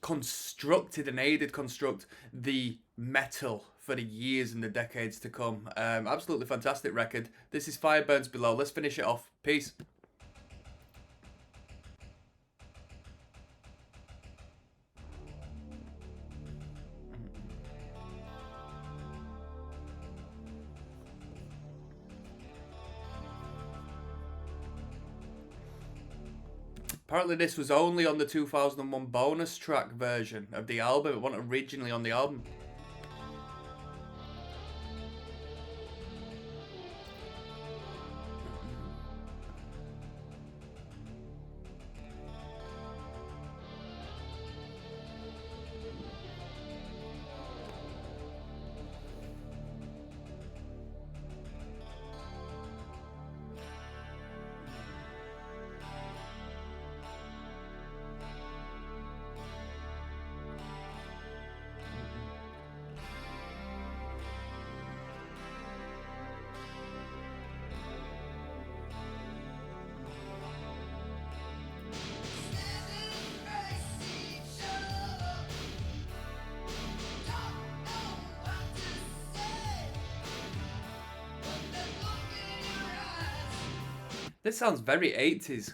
S1: constructed and aided construct the metal for the years and the decades to come. Absolutely fantastic record. This is Fire Burns Below. Let's finish it off. Peace. Apparently this was only on the 2001 bonus track version of the album. It wasn't originally on the album. This sounds very 80s.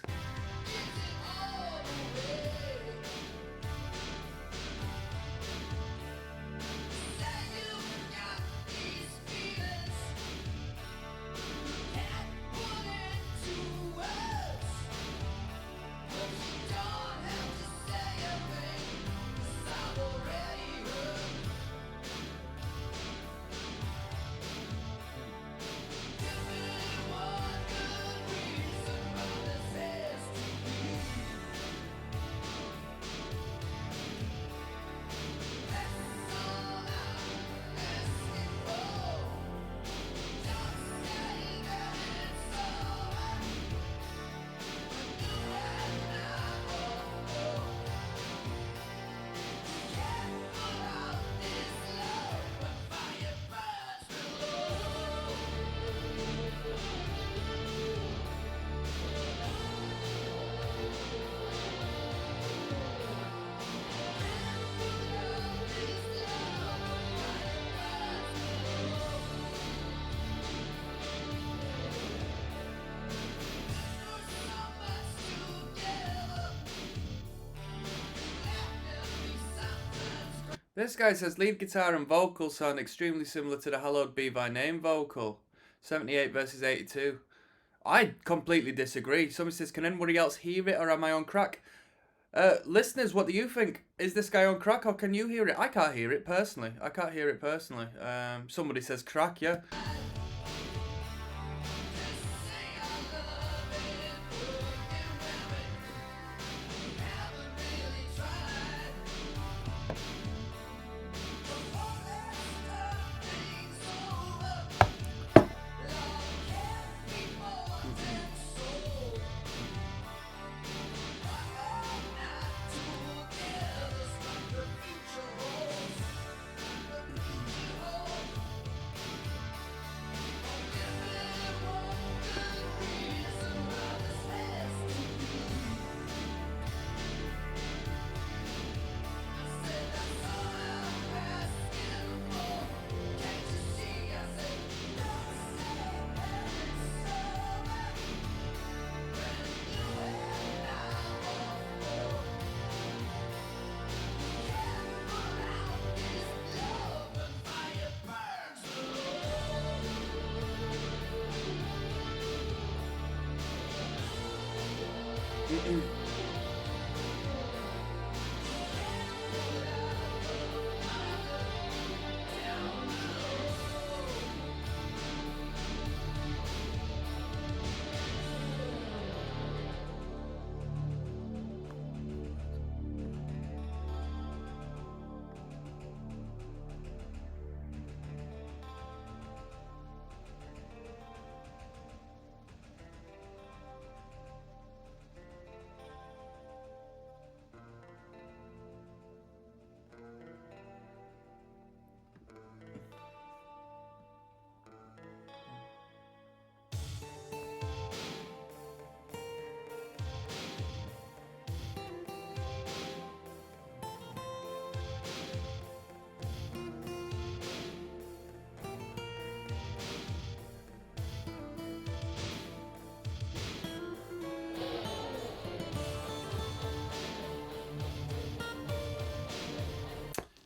S1: This guy says lead guitar and vocals sound extremely similar to the Hallowed Be Thy Name vocal. 78 versus 82. I completely disagree. Somebody says, can anybody else hear it or am I on crack? Listeners, what do you think? Is this guy on crack or can you hear it? I can't hear it personally. Somebody says crack, yeah.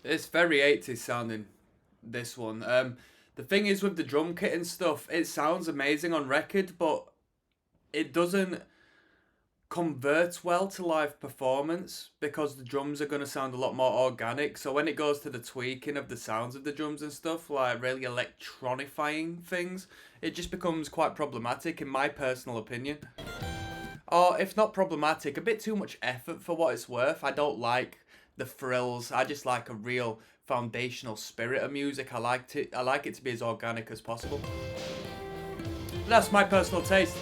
S1: It's very 80s sounding, this one. The thing is with the drum kit and stuff, it sounds amazing on record, but it doesn't converts well to live performance because the drums are going to sound a lot more organic. So when it goes to the tweaking of the sounds of the drums and stuff, like really electronifying things, it just becomes quite problematic in my personal opinion. Or if not problematic, a bit too much effort for what it's worth. I don't like the frills. I just like a real foundational spirit of music. I like it to be as organic as possible. But that's my personal taste.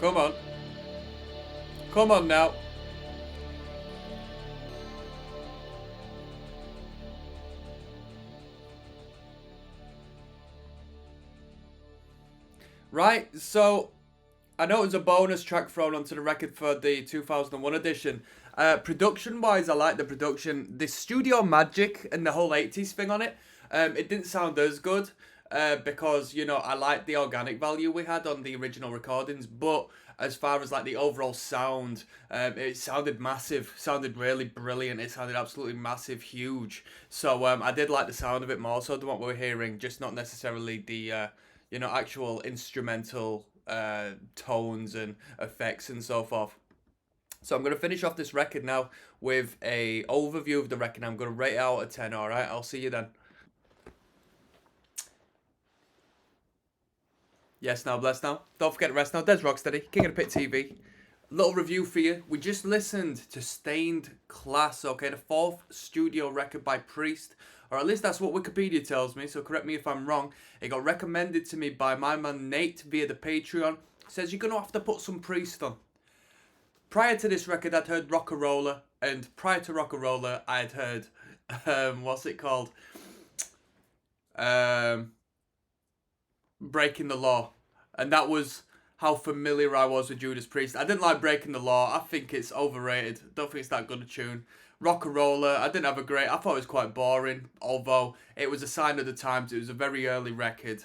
S1: Come on. Come on now. Right, so I know it was a bonus track thrown onto the record for the 2001 edition. Production-wise, I like the production. The studio magic and the whole 80s thing on it, it didn't sound as good because, you know, I like the organic value we had on the original recordings, but as far as like the overall sound, it sounded massive, sounded really brilliant. It sounded absolutely massive, huge. So I did like the sound of it more so than what we were hearing, just not necessarily the you know, actual instrumental tones and effects and so forth. So I'm going to finish off this record now with a overview of the record. I'm going to rate it out of 10, alright? I'll see you then. Yes, now, bless now. Don't forget to rest now. dezrocksteady, King of the Pit TV. Little review for you. We just listened to Stained Class, okay? The fourth studio record by Priest. Or at least that's what Wikipedia tells me, so correct me if I'm wrong. It got recommended to me by my man Nate via the Patreon. Says you're going to have to put some Priest on. Prior to this record, I'd heard Rock-A-Roller. And prior to Rock-A-Roller, I'd heard, what's it called? Breaking the Law. And that was how familiar I was with Judas Priest. I didn't like Breaking the Law. I think it's overrated. Don't think it's that good a tune. Rock-A-Roller, I didn't have a great... I thought it was quite boring, although it was a sign of the times. It was a very early record.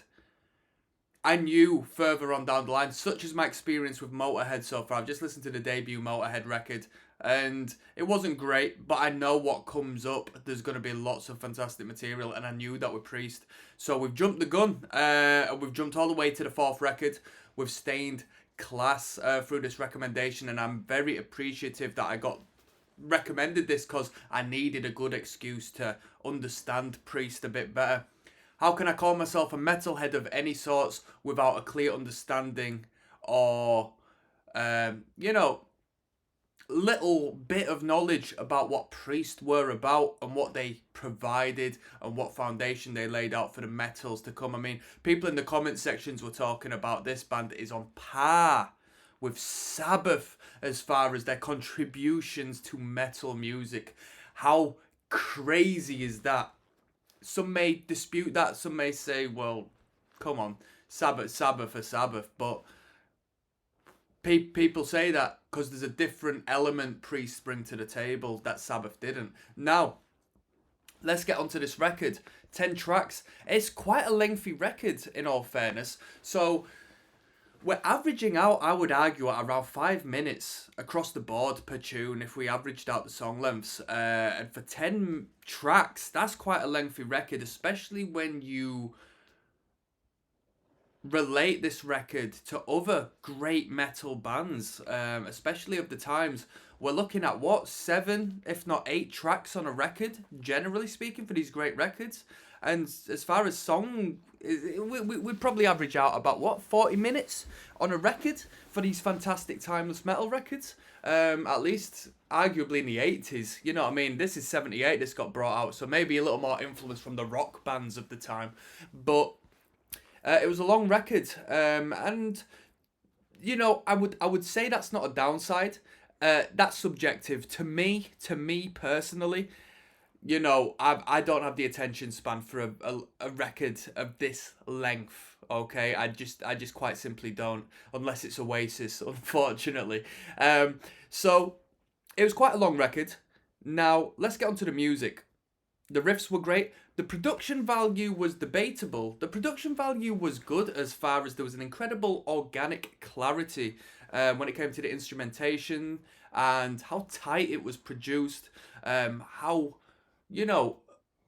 S1: I knew further on down the line, such as my experience with Motorhead so far. I've just listened to the debut Motorhead record, and it wasn't great, but I know what comes up. There's going to be lots of fantastic material, and I knew that with Priest. So we've jumped the gun. We've jumped all the way to the fourth record. We've Stained Class through this recommendation, and I'm very appreciative that I got recommended this because I needed a good excuse to understand Priest a bit better. How can I call myself a metalhead of any sorts without a clear understanding or, you know, little bit of knowledge about what Priest were about and what they provided and what foundation they laid out for the metals to come? I mean, people in the comment sections were talking about this band is on par with Sabbath as far as their contributions to metal music. How crazy is that? some may dispute that. Some may say, well, come on, Sabbath for Sabbath. But people say that because there's a different element Priest bring to the table that Sabbath didn't. Now, let's get onto this record. 10 tracks. It's quite a lengthy record, in all fairness. So we're averaging out, I would argue, at around 5 minutes across the board per tune if we averaged out the song lengths. And for 10 tracks, that's quite a lengthy record, especially when you relate this record to other great metal bands, especially of the times. We're looking at, 7, if not 8 tracks on a record, generally speaking, for these great records. And as far as song, we'd probably average out about, 40 minutes on a record for these fantastic timeless metal records. At least, arguably in the 80s. You know what I mean? This is 78, this got brought out, so maybe a little more influence from the rock bands of the time. But it was a long record, and you know, I would say that's not a downside. That's subjective to me personally. You know, I don't have the attention span for a record of this length. Okay, I just quite simply don't, unless it's Oasis, unfortunately. So it was quite a long record. Now let's get onto the music. The riffs were great. The production value was debatable. The production value was good as far as there was an incredible organic clarity when it came to the instrumentation and how tight it was produced, how, you know,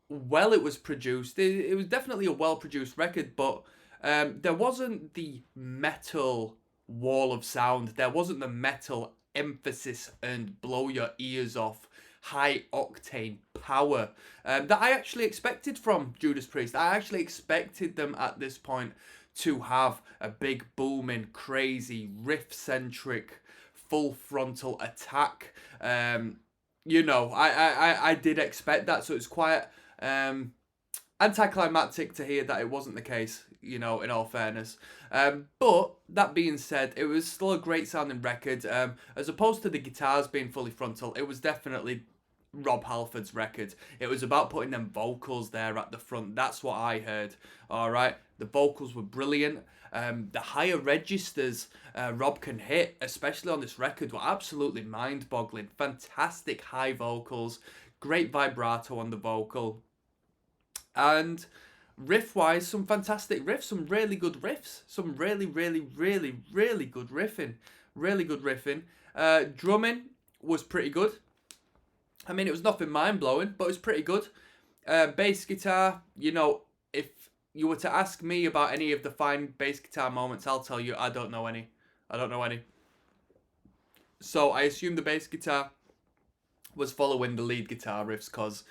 S1: well it was produced. It was definitely a well-produced record, but there wasn't the metal wall of sound. There wasn't the metal emphasis and blow your ears off high octane power that I actually expected from Judas Priest. I actually expected them at this point to have a big booming, crazy, riff-centric, full frontal attack. You know, I did expect that, so it's quite anticlimactic to hear that it wasn't the case, you know, in all fairness. But that being said, it was still a great sounding record. As opposed to the guitars being fully frontal, it was definitely Rob Halford's record. It was about putting them vocals there at the front. That's what I heard. All right, the vocals were brilliant. The higher registers Rob can hit, especially on this record, were absolutely mind-boggling. Fantastic high vocals, great vibrato on the vocal, and riff-wise, some fantastic riffs, some really good riffs, some really good riffing, drumming was pretty good. I mean, it was nothing mind-blowing, but it was pretty good. Bass guitar, you know, if you were to ask me about any of the fine bass guitar moments, I'll tell you I don't know any. So I assume the bass guitar was following the lead guitar riffs, because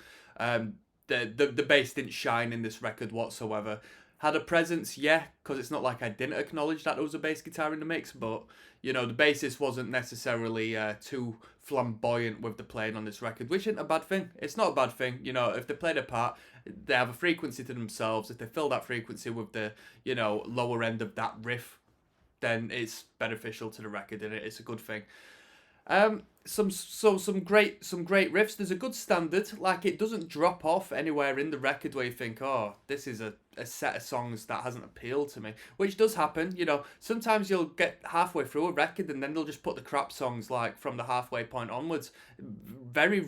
S1: the bass didn't shine in this record whatsoever. Had a presence, yeah, because it's not like I didn't acknowledge that there was a bass guitar in the mix, but, you know, the bassist wasn't necessarily too flamboyant with the playing on this record, which isn't a bad thing. It's not a bad thing, you know, if they play their part, they have a frequency to themselves. If they fill that frequency with the, you know, lower end of that riff, then it's beneficial to the record, and it's a good thing. Some great riffs. There's a good standard, like it doesn't drop off anywhere in the record where you think, oh, this is a set of songs that hasn't appealed to me, which does happen. You know, sometimes you'll get halfway through a record and then they'll just put the crap songs like from the halfway point onwards. Very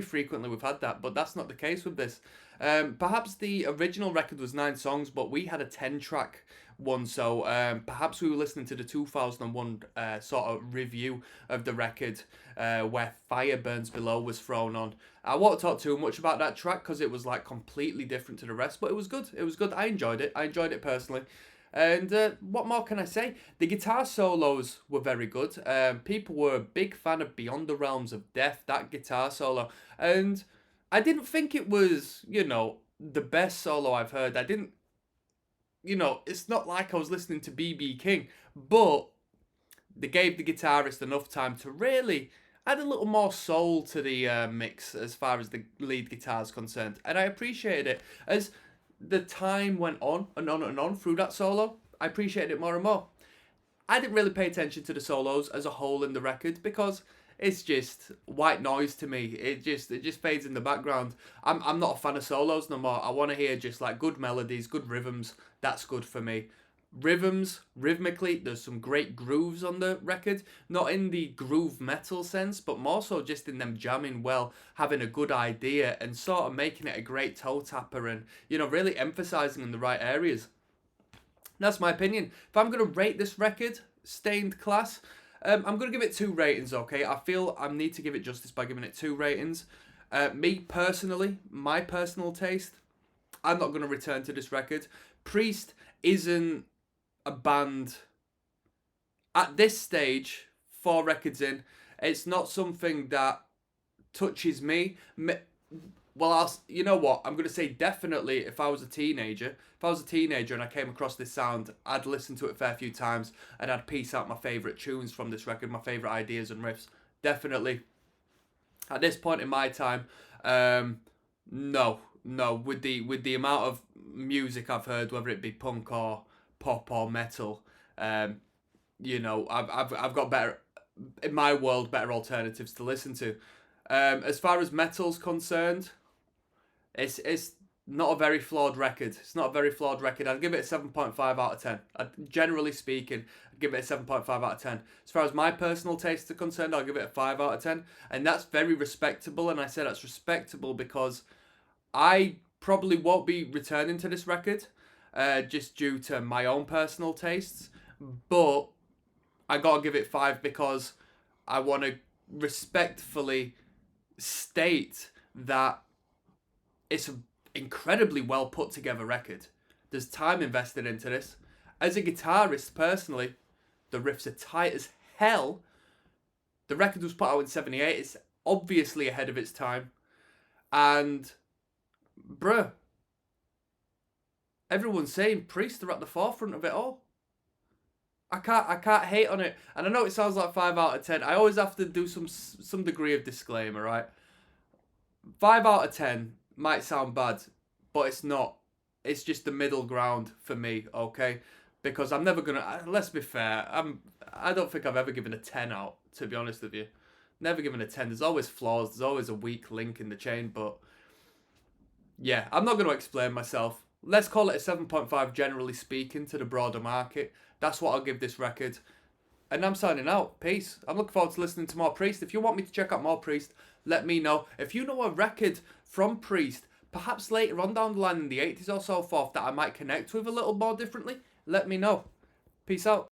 S1: frequently we've had that, but that's not the case with this. Perhaps the original record was 9 songs, but we had a 10-track one, so perhaps we were listening to the 2001 sort of review of the record where Fire Burns Below was thrown on. I won't talk too much about that track because it was like completely different to the rest, but it was good. I enjoyed it personally. And what more can I say? The guitar solos were very good. People were a big fan of Beyond the Realms of Death, that guitar solo, and I didn't think it was, you know, the best solo I've heard. I didn't, you know, it's not like I was listening to B.B. King, but they gave the guitarist enough time to really add a little more soul to the mix as far as the lead guitar is concerned, and I appreciated it. As the time went on and on and on through that solo, I appreciated it more and more. I didn't really pay attention to the solos as a whole in the record because it's just white noise to me. It just fades in the background. I'm not a fan of solos no more. I want to hear just like good melodies, good rhythms. That's good for me. Rhythmically, there's some great grooves on the record. Not in the groove metal sense, but more so just in them jamming well, having a good idea, and sort of making it a great toe tapper, and really emphasizing in the right areas. That's my opinion. If I'm gonna rate this record, Stained Class, I'm gonna give it 2 ratings. Okay, I feel I need to give it justice by giving it 2 ratings. Me personally, my personal taste, I'm not gonna return to this record. Priest isn't a band at this stage. 4 records in, it's not something that touches me. Well, you know what? I'm gonna say definitely. If I was a teenager, and I came across this sound, I'd listen to it a fair few times, and I'd piece out my favorite tunes from this record, my favorite ideas and riffs. Definitely. At this point in my time, no. With the amount of music I've heard, whether it be punk or pop or metal, I've got better, in my world, better alternatives to listen to. As far as metal's concerned, it's not a very flawed record. It's not a very flawed record. I'd give it a 7.5 out of 10. Generally speaking, I'd give it a 7.5 out of 10. As far as my personal tastes are concerned, I'll give it a 5 out of 10. And that's very respectable. And I say that's respectable because I probably won't be returning to this record just due to my own personal tastes. But I gotta give it 5 because I want to respectfully state that it's an incredibly well put together record. There's time invested into this. As a guitarist, personally, the riffs are tight as hell. The record was put out in 78. It's obviously ahead of its time. And, bruh, everyone's saying Priest are at the forefront of it all. I can't hate on it. And I know it sounds like 5 out of 10. I always have to do some degree of disclaimer, right? 5 out of 10 might sound bad, but it's not. It's just the middle ground for me, okay? Because I'm never gonna. Let's be fair. I don't think I've ever given a 10 out. To be honest with you, never given a 10. There's always flaws. There's always a weak link in the chain. But yeah, I'm not gonna explain myself. Let's call it a 7.5. Generally speaking, to the broader market, that's what I'll give this record. And I'm signing out. Peace. I'm looking forward to listening to more Priest. If you want me to check out more Priest, let me know. If you know a record from Priest, perhaps later on down the line in the 80s or so forth, that I might connect with a little more differently, let me know. Peace out.